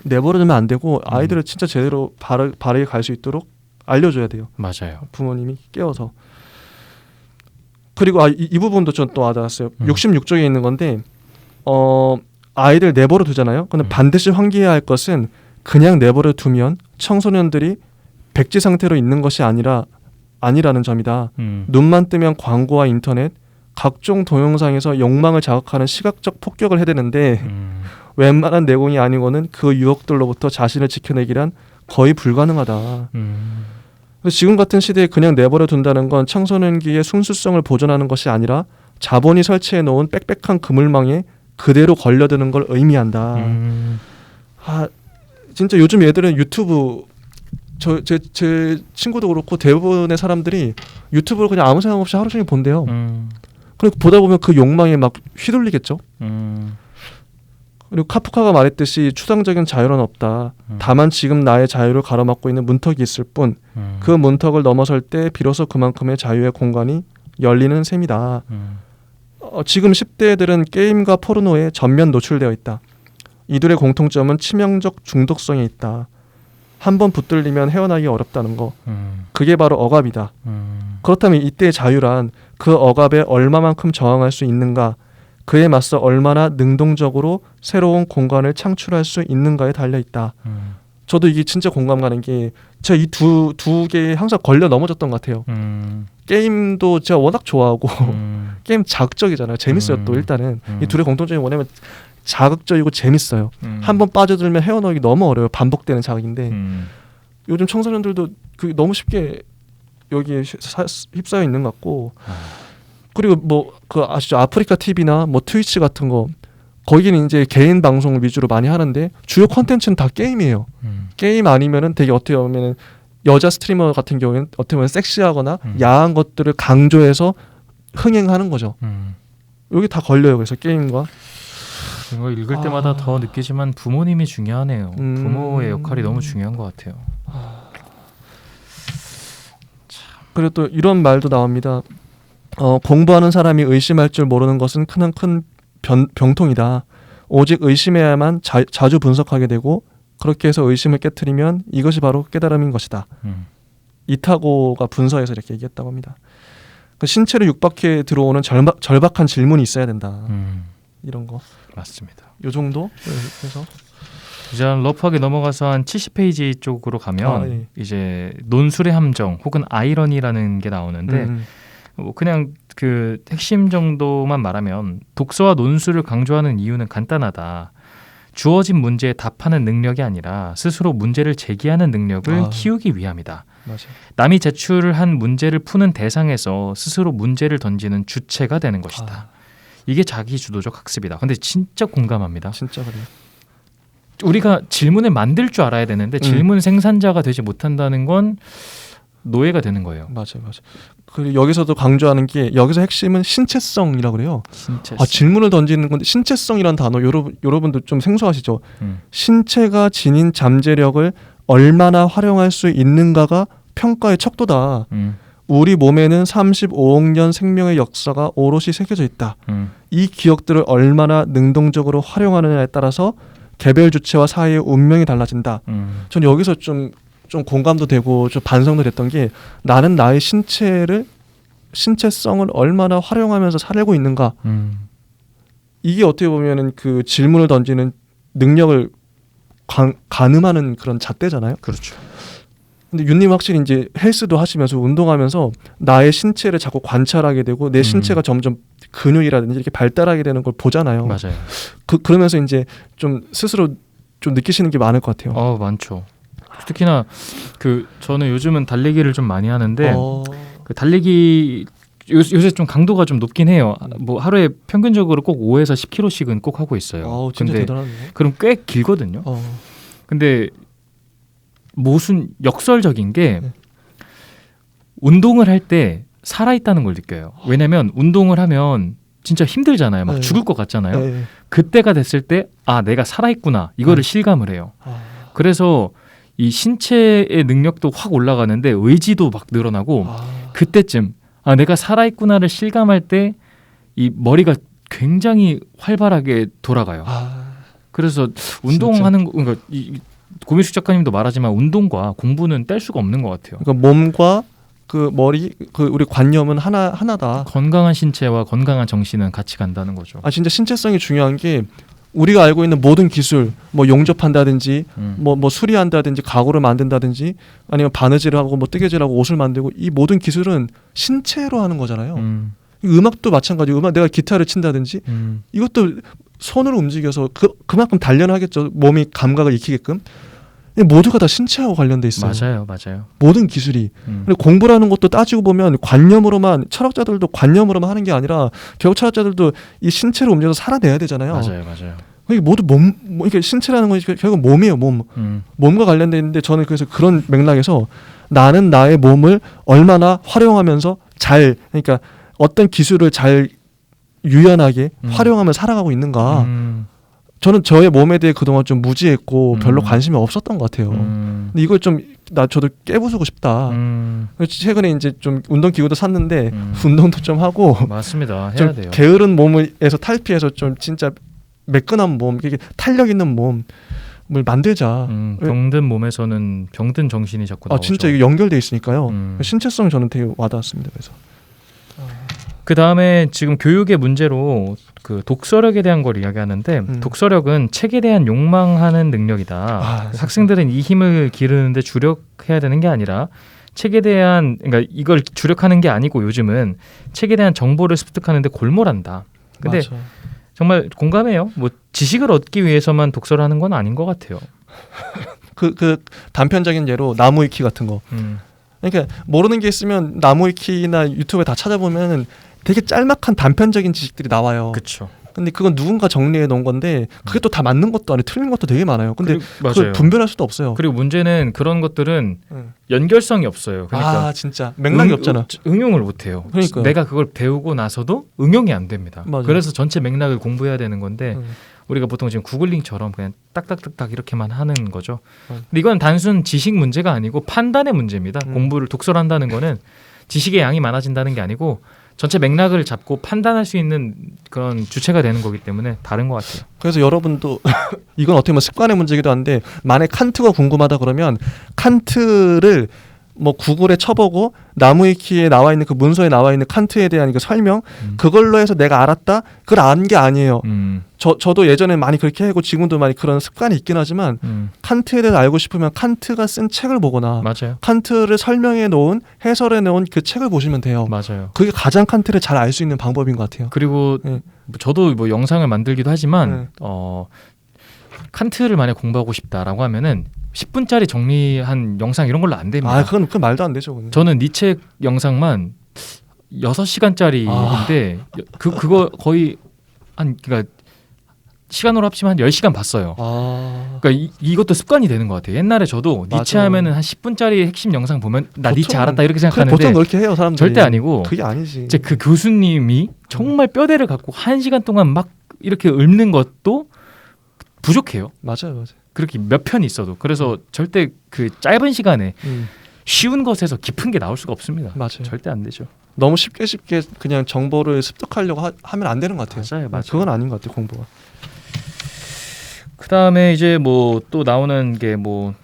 내버려 두면 안 되고 아이들을 진짜 제대로 바르게 갈 수 있도록 알려줘야 돼요. 맞아요. 부모님이 깨워서. 그리고 이 부분도 전 또 와닿았어요. 66쪽에 있는 건데 아이들 내버려 두잖아요. 근데 반드시 환기해야 할 것은 그냥 내버려 두면 청소년들이 백지 상태로 있는 것이 아니라는 점이다. 눈만 뜨면 광고와 인터넷, 각종 동영상에서 욕망을 자극하는 시각적 폭격을 해대는데 웬만한 내공이 아니고는 그 유혹들로부터 자신을 지켜내기란 거의 불가능하다. 지금 같은 시대에 그냥 내버려 둔다는 건 청소년기의 순수성을 보존하는 것이 아니라 자본이 설치해 놓은 빽빽한 그물망에 그대로 걸려드는 걸 의미한다. 진짜 요즘 애들은 유튜브 제 친구도 그렇고 대부분의 사람들이 유튜브를 그냥 아무 생각 없이 하루 종일 본대요. 그리고 보다 보면 그 욕망에 막 휘둘리겠죠. 그리고 카프카가 말했듯이 추상적인 자유는 없다. 다만 지금 나의 자유를 가로막고 있는 문턱이 있을 뿐 그 문턱을 넘어설 때 비로소 그만큼의 자유의 공간이 열리는 셈이다. 지금 10대들은 게임과 포르노에 전면 노출되어 있다. 이들의 공통점은 치명적 중독성에 있다. 한번 붙들리면 헤어나기 어렵다는 거. 그게 바로 억압이다. 그렇다면 이때의 자유란 그 억압에 얼마만큼 저항할 수 있는가, 그에 맞서 얼마나 능동적으로 새로운 공간을 창출할 수 있는가에 달려있다. 저도 이게 진짜 공감 가는 게 제가 이 두 개에 항상 걸려 넘어졌던 것 같아요. 게임도 제가 워낙 좋아하고 게임 자극적이잖아요. 재밌어요. 또 일단은 이 둘의 공통점이 뭐냐면 자극적이고 재밌어요. 한번 빠져들면 헤어나오기 너무 어려워요. 반복되는 자극인데 요즘 청소년들도 너무 쉽게 여기에 휩싸여 있는 것 같고 그리고 뭐 그 아시죠? 아프리카 TV나 뭐 트위치 같은 거 거기는 이제 개인 방송을 위주로 많이 하는데 주요 콘텐츠는 다 게임이에요. 게임 아니면은 되게 어떻게 보면은 여자 스트리머 같은 경우에는 어떻게 보면 섹시하거나 야한 것들을 강조해서 흥행하는 거죠. 여기 다 걸려요. 그래서 게임과 이거 읽을 때마다 더 느끼지만 부모님이 중요하네요. 부모의 역할이 너무 중요한 것 같아요. 그리고 또 이런 말도 나옵니다. 공부하는 사람이 의심할 줄 모르는 것은 큰 병통이다. 오직 의심해야만 자주 분석하게 되고 그렇게 해서 의심을 깨트리면 이것이 바로 깨달음인 것이다. 이타고가 분서에서 이렇게 얘기했다고 합니다. 그 신체를 육박해 들어오는 절박한 질문이 있어야 된다. 이런 거. 맞습니다. 요 정도? 그래서 이제 러프하게 넘어가서 한 70페이지 쪽으로 가면 네. 이제 논술의 함정 혹은 아이러니라는 게 나오는데 뭐 그냥 그 핵심 정도만 말하면 독서와 논술을 강조하는 이유는 간단하다. 주어진 문제에 답하는 능력이 아니라 스스로 문제를 제기하는 능력을 키우기 위함이다. 맞아. 남이 제출한 문제를 푸는 대상에서 스스로 문제를 던지는 주체가 되는 것이다. 이게 자기주도적 학습이다. 근데 진짜 공감합니다. 진짜 그래요. 우리가 질문을 만들 줄 알아야 되는데 질문 생산자가 되지 못한다는 건 노예가 되는 거예요. 맞아요. 그리고 여기서도 강조하는 게 여기서 핵심은 신체성이라고 그래요. 신체성. 질문을 던지는 건데 신체성이라는 단어 여러분도 좀 생소하시죠? 신체가 지닌 잠재력을 얼마나 활용할 수 있는가가 평가의 척도다. 우리 몸에는 35억 년 생명의 역사가 오롯이 새겨져 있다. 이 기억들을 얼마나 능동적으로 활용하느냐에 따라서 개별 주체와 사회의 운명이 달라진다. 전 여기서 좀 공감도 되고 좀 반성도 됐던 게 나는 나의 신체성을 얼마나 활용하면서 살고 있는가. 이게 어떻게 보면은 그 질문을 던지는 능력을 가늠하는 그런 잣대잖아요. 그렇죠. 근데 윤님 확실히 이제 헬스도 하시면서 운동하면서 나의 신체를 자꾸 관찰하게 되고 내 신체가 점점 근육이라든지 이렇게 발달하게 되는 걸 보잖아요. 맞아요. 그러면서 이제 좀 스스로 좀 느끼시는 게 많을 것 같아요. 많죠. 특히나 그 저는 요즘은 달리기를 좀 많이 하는데 그 달리기 요새 좀 강도가 좀 높긴 해요. 뭐 하루에 평균적으로 꼭 5에서 10km씩은 꼭 하고 있어요. 진짜 근데 대단하네요. 그럼 꽤 길거든요. 근데 무슨 역설적인 게 운동을 할 때 살아있다는 걸 느껴요. 왜냐면 운동을 하면 진짜 힘들잖아요. 막 죽을 것 같잖아요. 그때가 됐을 때 내가 살아있구나. 이거를 실감을 해요. 그래서 이 신체의 능력도 확 올라가는데 의지도 막 늘어나고 그때쯤 내가 살아있구나를 실감할 때 이 머리가 굉장히 활발하게 돌아가요. 그래서 운동하는 거, 그러니까 고민숙 작가님도 말하지만 운동과 공부는 뗄 수가 없는 것 같아요. 그러니까 몸과 그 머리, 그 우리 관념은 하나다. 건강한 신체와 건강한 정신은 같이 간다는 거죠. 진짜 신체성이 중요한 게 우리가 알고 있는 모든 기술, 뭐 용접한다든지, 뭐 수리한다든지, 가구를 만든다든지, 아니면 바느질을 하고 뭐 뜨개질하고 옷을 만들고 이 모든 기술은 신체로 하는 거잖아요. 음악도 마찬가지. 내가 기타를 친다든지, 이것도 손으로 움직여서 그만큼 단련하겠죠. 몸이 감각을 익히게끔. 모두가 다 신체하고 관련돼 있어요. 맞아요. 모든 기술이. 근데 공부라는 것도 따지고 보면 관념으로만, 철학자들도 관념으로만 하는 게 아니라 결국 철학자들도 이 신체를 움직여서 살아내야 되잖아요. 맞아요. 이게 모두 이게 신체라는 것이 결국 몸이에요. 몸과 관련돼 있는데 저는 그래서 그런 맥락에서 나는 나의 몸을 얼마나 활용하면서 그러니까 어떤 기술을 잘 유연하게 활용하며 살아가고 있는가. 저는 저의 몸에 대해 그동안 좀 무지했고 별로 관심이 없었던 것 같아요. 근데 이걸 저도 깨부수고 싶다. 최근에 이제 좀 운동 기구도 샀는데 운동도 좀 하고. 맞습니다. 좀 해야 돼요. 게으른 몸에서 탈피해서 좀 진짜 매끈한 몸, 이게 탄력 있는 몸을 만들자. 병든 몸에서는 병든 정신이 자꾸 나오죠. 진짜 이게 연결돼 있으니까요. 신체성이 저는 되게 와닿았습니다. 그래서. 그 다음에 지금 교육의 문제로 그 독서력에 대한 걸 이야기하는데 독서력은 책에 대한 욕망하는 능력이다. 학생들은 이 힘을 기르는데 주력해야 되는 게 아니라 책에 대한, 그러니까 이걸 주력하는 게 아니고 요즘은 책에 대한 정보를 습득하는데 골몰한다. 근데 맞아. 정말 공감해요. 뭐 지식을 얻기 위해서만 독서를 하는 건 아닌 것 같아요. 그 단편적인 예로 나무위키 같은 거. 그러니까 모르는 게 있으면 나무위키나 유튜브에 다 찾아보면 되게 짤막한 단편적인 지식들이 나와요. 그렇죠. 근데 그건 누군가 정리해 놓은 건데 그게 또 다 맞는 것도 아니고 틀린 것도 되게 많아요. 근데 그걸 분별할 수도 없어요. 그리고 문제는 그런 것들은 연결성이 없어요. 그러니까 진짜 맥락이 없잖아. 응용을 못 해요. 그러니까요. 내가 그걸 배우고 나서도 응용이 안 됩니다. 맞아요. 그래서 전체 맥락을 공부해야 되는 건데 우리가 보통 지금 구글링처럼 그냥 딱딱딱딱 이렇게만 하는 거죠. 근데 이건 단순 지식 문제가 아니고 판단의 문제입니다. 공부를 독서를 한다는 거는 지식의 양이 많아진다는 게 아니고 전체 맥락을 잡고 판단할 수 있는 그런 주체가 되는 거기 때문에 다른 것 같아요. 그래서 여러분도 이건 어떻게 보면 습관의 문제이기도 한데 만약 칸트가 궁금하다 그러면 칸트를 뭐 구글에 쳐보고 나무위키에 나와 있는 그 문서에 나와 있는 칸트에 대한 그 설명 그걸로 해서 내가 알았다? 그걸 안 게 아니에요. 저도 예전에 많이 그렇게 하고 지금도 많이 그런 습관이 있긴 하지만 칸트에 대해서 알고 싶으면 칸트가 쓴 책을 보거나 맞아요. 칸트를 설명해 놓은 해설해 놓은 그 책을 보시면 돼요. 맞아요. 그게 가장 칸트를 잘 알 수 있는 방법인 것 같아요. 그리고 저도 뭐 영상을 만들기도 하지만 칸트를 만약 공부하고 싶다라고 하면은 10분짜리 정리한 영상 이런 걸로 안 됩니다. 그건 말도 안 되죠. 그건. 저는 니 책 영상만 6시간짜리인데 그거 거의 그러니까 시간으로 합치면 한 10시간 봤어요. 그러니까 이것도 습관이 되는 것 같아요. 옛날에 저도 니체 하면은 한 10분짜리 핵심 영상 보면 나 니체 알았다 이렇게 생각하는데 보통 그렇게 해요, 사람들이. 절대 아니고 그게 아니지. 이제 그 교수님이 정말 뼈대를 갖고 1시간 동안 막 이렇게 읊는 것도 부족해요. 맞아요. 그렇게 몇 편이 있어도. 그래서 절대 그 짧은 시간에 쉬운 것에서 깊은 게 나올 수가 없습니다. 맞아요. 절대 안 되죠. 너무 쉽게 그냥 정보를 습득하려고 하면 안 되는 것 같아요. 맞아요. 그건 아닌 것 같아요, 공부가. 그다음에 이제 뭐 또 나오는 게 뭐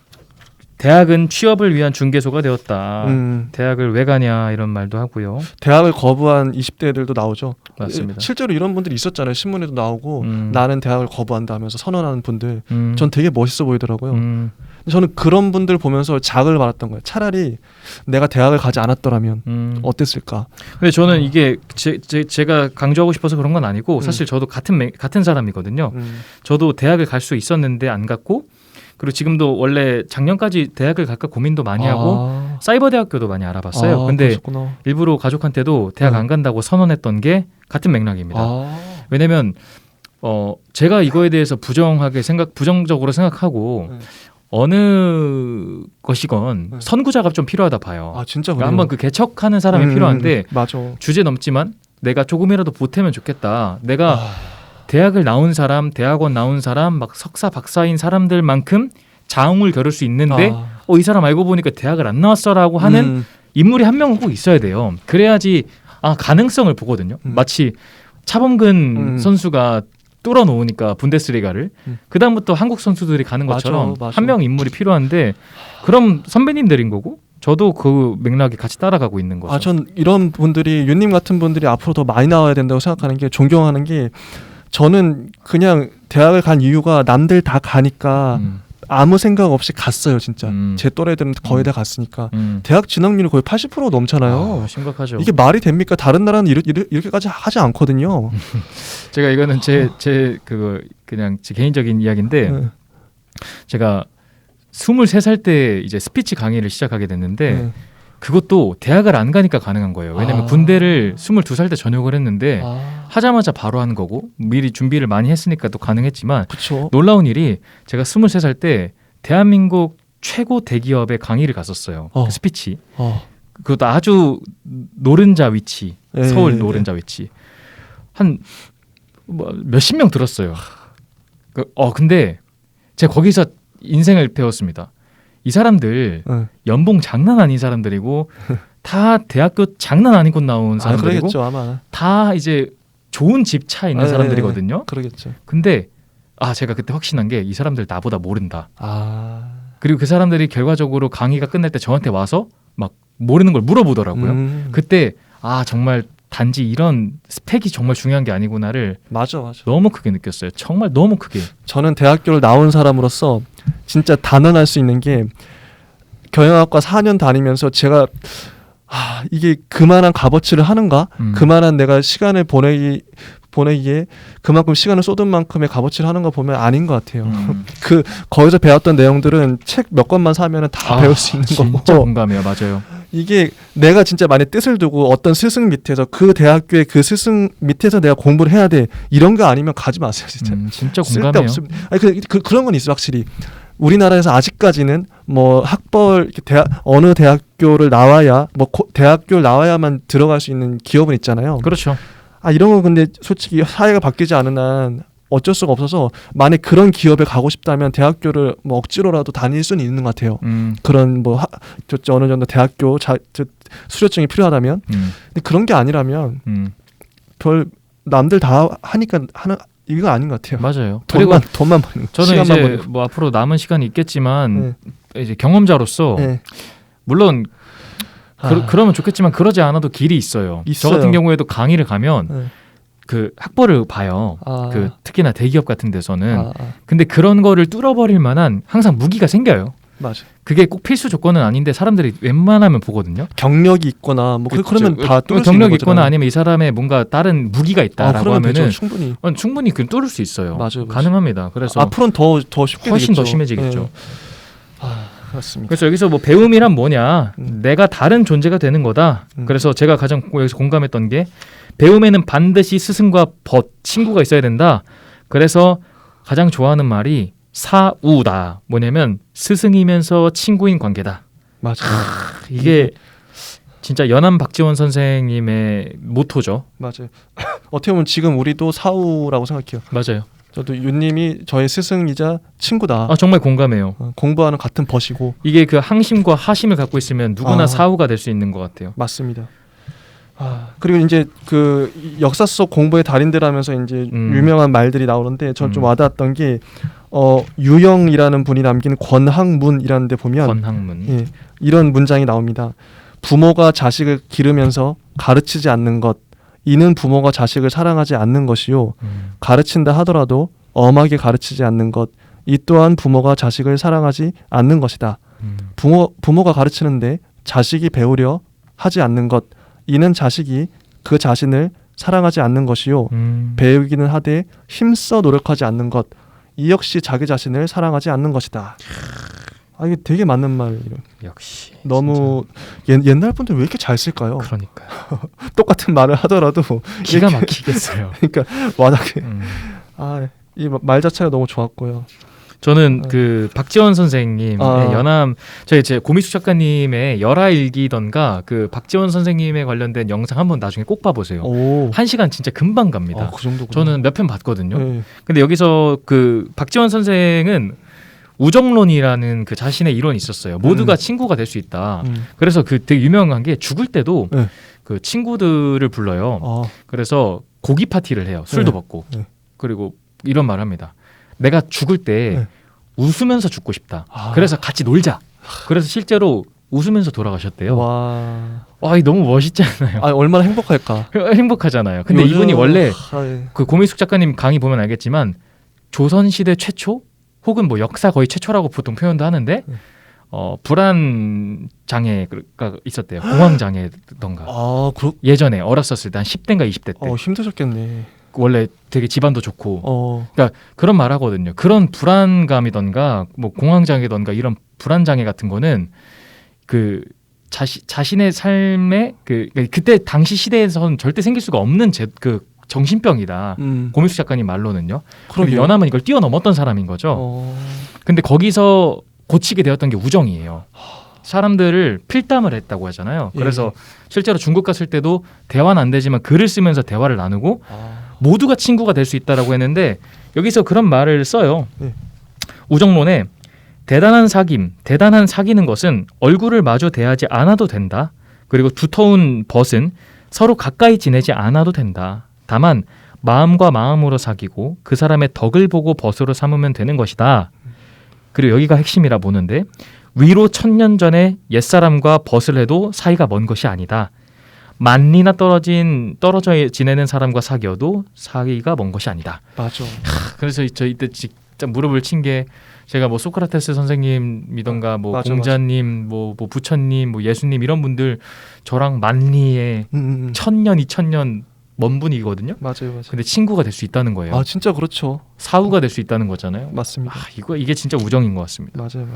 대학은 취업을 위한 중개소가 되었다. 대학을 왜 가냐 이런 말도 하고요. 대학을 거부한 20대들도 나오죠. 맞습니다. 실제로 이런 분들이 있었잖아요. 신문에도 나오고 나는 대학을 거부한다 하면서 선언하는 분들. 전 되게 멋있어 보이더라고요. 저는 그런 분들 보면서 자극을 받았던 거예요. 차라리 내가 대학을 가지 않았더라면 어땠을까. 근데 저는 이게 제가 강조하고 싶어서 그런 건 아니고 사실 저도 같은 사람이거든요. 저도 대학을 갈 수 있었는데 안 갔고 그리고 지금도 원래 작년까지 대학을 갈까 고민도 많이 하고 사이버 대학교도 많이 알아봤어요. 근데 그러셨구나. 일부러 가족한테도 대학 안 간다고 선언했던 게 같은 맥락입니다. 왜냐면 제가 이거에 대해서 부정적으로 생각하고 어느 것이건 선구자가 좀 필요하다 봐요. 진짜 그러니까 한번 그 개척하는 사람이 필요한데 맞아. 주제 넘지만 내가 조금이라도 보태면 좋겠다. 내가 대학을 나온 사람, 대학원 나온 사람, 막 석사, 박사인 사람들만큼 자웅을 겨룰 수 있는데 이 사람 알고 보니까 대학을 안 나왔어라고 하는 인물이 한 명은 꼭 있어야 돼요. 그래야지 가능성을 보거든요. 마치 차범근 선수가 뚫어놓으니까 분데스리가를 그 다음부터 한국 선수들이 가는 것처럼 맞아. 한 명 인물이 필요한데 그럼 선배님들인 거고 저도 그 맥락에 같이 따라가고 있는 거죠. 전 이런 분들이 윤님 같은 분들이 앞으로 더 많이 나와야 된다고 생각하는 게 존경하는 게 저는 그냥 대학을 간 이유가 남들 다 가니까 아무 생각 없이 갔어요, 진짜. 제 또래들은 거의 다 갔으니까. 대학 진학률이 거의 80% 넘잖아요. 심각하죠. 이게 말이 됩니까? 다른 나라는 이렇게까지 하지 않거든요. 제가 이거는 그냥 제 개인적인 이야기인데 제가 23살 때 이제 스피치 강의를 시작하게 됐는데 그것도 대학을 안 가니까 가능한 거예요. 왜냐면 군대를 22살 때 전역을 했는데 하자마자 바로 한 거고 미리 준비를 많이 했으니까 또 가능했지만 그쵸. 놀라운 일이 제가 23살 때 대한민국 최고 대기업에 강의를 갔었어요. 그 스피치. 그것도 아주 노른자 위치. 서울 노른자 위치. 한 몇십 명 들었어요. 근데 제가 거기서 인생을 배웠습니다. 이 사람들 연봉 장난 아닌 사람들이고 다 대학교 장난 아닌 곳 나온 사람들이고 그러겠죠, 아마. 다 이제 좋은 집 차 있는 사람들이거든요. 그러겠죠. 근데 제가 그때 확신한 게 이 사람들 나보다 모른다. 그리고 그 사람들이 결과적으로 강의가 끝날 때 저한테 와서 막 모르는 걸 물어보더라고요. 그때 정말 단지 이런 스펙이 정말 중요한 게 아니구나를 맞아. 너무 크게 느꼈어요. 정말 너무 크게. 저는 대학교를 나온 사람으로서 진짜 단언할 수 있는 게 경영학과 4년 다니면서 제가 이게 그만한 값어치를 하는가? 그만한 내가 시간을 보내기에 그만큼 시간을 쏟은 만큼의 값어치를 하는 거 보면 아닌 것 같아요. 거기서 배웠던 내용들은 책 몇 권만 사면 다 배울 수 있는 거고. 진짜 공감해요. 맞아요. 이게 내가 진짜 만약 뜻을 두고 어떤 스승 밑에서 그 대학교의 그 스승 밑에서 내가 공부를 해야 돼 이런 거 아니면 가지 마세요 진짜. 진짜 공감해요. 아니 그런 건 있어 확실히. 우리나라에서 아직까지는 뭐 학벌 어느 대학교를 나와야 뭐 대학교를 나와야만 들어갈 수 있는 기업은 있잖아요. 그렇죠. 이런 건 근데 솔직히 사회가 바뀌지 않은 한 어쩔 수가 없어서 만약 그런 기업에 가고 싶다면 대학교를 뭐 억지로라도 다닐 수는 있는 것 같아요. 그런 뭐 어느 정도 대학교 수료증이 필요하다면. 근데 그런 게 아니라면 별 남들 다 하니까 하는 이거 아닌 것 같아요. 맞아요. 돈만 버는. 저는 이제 뭐 앞으로 남은 시간이 있겠지만 이제 경험자로서 물론 그러면 좋겠지만 그러지 않아도 길이 있어요. 저 같은 경우에도 강의를 가면 그 학벌을 봐요. 그 특히나 대기업 같은 데서는. 근데 그런 거를 뚫어버릴 만한 항상 무기가 생겨요. 맞아. 그게 꼭 필수 조건은 아닌데 사람들이 웬만하면 보거든요. 경력이 있거나 뭐 그러면 다 뚫을 수 있는 경력이 있거나 아니면 이 사람의 뭔가 다른 무기가 있다라고 하면은 충분히 그 뚫을 수 있어요. 맞아요. 가능합니다. 그래서 앞으로는 더 쉽게 훨씬 되겠죠. 더 심해지겠죠. 네. 그렇습니다. 그래서 여기서 뭐 배움이란 뭐냐? 내가 다른 존재가 되는 거다. 그래서 제가 가장 여기서 공감했던 게 배움에는 반드시 스승과 친구가 있어야 된다. 그래서 가장 좋아하는 말이 사우다. 뭐냐면 스승이면서 친구인 관계다. 맞아. 이게 진짜 연암 박지원 선생님의 모토죠. 맞아요. 어떻게 보면 지금 우리도 사우라고 생각해요. 맞아요. 저도 윤님이 저의 스승이자 친구다. 정말 공감해요. 공부하는 같은 벗이고. 이게 그 항심과 하심을 갖고 있으면 누구나 사우가 될 수 있는 것 같아요. 맞습니다. 그리고 이제 그 역사 속 공부의 달인들 하면서 이제 유명한 말들이 나오는데 전 좀 와닿았던 게 유영이라는 분이 남긴 권학문이라는 데 보면 권학문. 이런 문장이 나옵니다. 부모가 자식을 기르면서 가르치지 않는 것 이는 부모가 자식을 사랑하지 않는 것이요 가르친다 하더라도 엄하게 가르치지 않는 것 이 또한 부모가 자식을 사랑하지 않는 것이다. 부모가 가르치는데 자식이 배우려 하지 않는 것 이는 자식이 그 자신을 사랑하지 않는 것이요 배우기는 하되 힘써 노력하지 않는 것 이 역시 자기 자신을 사랑하지 않는 것이다. 이게 되게 맞는 말이에요. 역시 너무 옛날 분들 왜 이렇게 잘 쓸까요? 그러니까요. 똑같은 말을 하더라도 기가 막히겠어요. 그러니까 와닿게. 이 말 자체가 너무 좋았고요. 저는 그 박지원 선생님의 연암 제 고미숙 작가님의 열하일기던가 그 박지원 선생님에 관련된 영상 한번 나중에 꼭 봐보세요. 1시간 진짜 금방 갑니다. 그 정도구나. 저는 몇 편 봤거든요. 근데 여기서 그 박지원 선생은 우정론이라는 그 자신의 이론이 있었어요. 모두가 친구가 될 수 있다. 그래서 그 되게 유명한 게 죽을 때도 그 친구들을 불러요. 그래서 고기 파티를 해요. 술도 먹고. 그리고 이런 말을 합니다. 내가 죽을 때 웃으면서 죽고 싶다. 그래서 같이 놀자. 그래서 실제로 웃으면서 돌아가셨대요. 이 너무 멋있지 않아요? 얼마나 행복할까? 행복하잖아요. 근데 이분이 원래 그 고미숙 작가님 강의 보면 알겠지만 조선시대 최초 혹은 뭐 역사 거의 최초라고 보통 표현도 하는데 불안 장애가 있었대요. 공황 장애던가. 예전에 어렸었을 때 한 10대인가 20대 때. 힘드셨겠네. 원래 되게 집안도 좋고. 그러니까 그런 말 하거든요. 그런 불안감이던가 뭐 공황 장애던가 이런 불안 장애 같은 거는 그 자신의 삶에 그때 당시 시대에서는 절대 생길 수가 없는 그 정신병이다. 고미숙 작가님 말로는요. 그런데 연암은 이걸 뛰어넘었던 사람인 거죠. 근데 거기서 고치게 되었던 게 우정이에요. 사람들을 필담을 했다고 하잖아요. 그래서 실제로 중국 갔을 때도 대화는 안 되지만 글을 쓰면서 대화를 나누고 모두가 친구가 될 수 있다라고 했는데 여기서 그런 말을 써요. 우정론에 대단한 사귀는 것은 얼굴을 마주 대하지 않아도 된다. 그리고 두터운 벗은 서로 가까이 지내지 않아도 된다. 다만 마음과 마음으로 사귀고 그 사람의 덕을 보고 벗으로 삼으면 되는 것이다. 그리고 여기가 핵심이라 보는데 위로 1000년 전에 옛사람과 벗을 해도 사이가 먼 것이 아니다. 만리나 떨어져 지내는 사람과 사귀어도 사이가 먼 것이 아니다. 맞아. 그래서 저 이때 진짜 무릎을 친 게 제가 뭐 소크라테스 선생님이던가 뭐 공자님, 뭐 부처님, 뭐 예수님 이런 분들 저랑 만리에 1000년, 2000년 먼 분이거든요. 맞아요. 근데 친구가 될 수 있다는 거예요. 진짜 그렇죠. 사우가 될 수 있다는 거잖아요. 맞습니다. 이게 진짜 우정인 것 같습니다. 맞아요.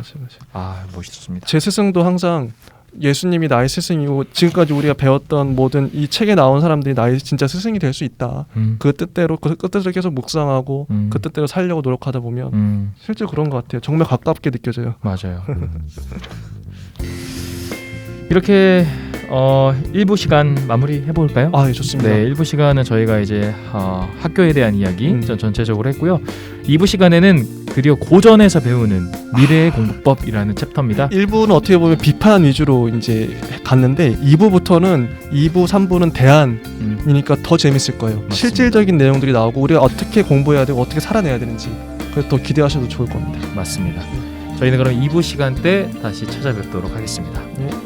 멋있었습니다. 제 스승도 항상 예수님이 나의 스승이고 지금까지 우리가 배웠던 모든 이 책에 나온 사람들이 나의 진짜 스승이 될 수 있다. 그 뜻대로 계속 묵상하고 그 뜻대로 살려고 노력하다 보면 실제 그런 것 같아요. 정말 가깝게 느껴져요. 맞아요. 이렇게 1부 시간 마무리 해볼까요? 아, 예, 좋습니다. 네, 1부 시간은 저희가 이제 학교에 대한 이야기 전체적으로 했고요. 2부 시간에는 드디어 고전에서 배우는 미래의 공부법이라는 챕터입니다. 1부는 어떻게 보면 비판 위주로 이제 갔는데 2부부터는 2부, 3부는 대안이니까 더 재밌을 거예요. 맞습니다. 실질적인 내용들이 나오고 우리가 어떻게 공부해야 되고 어떻게 살아내야 되는지 그래서 더 기대하셔도 좋을 겁니다. 맞습니다. 저희는 그럼 2부 시간 때 다시 찾아뵙도록 하겠습니다. 네.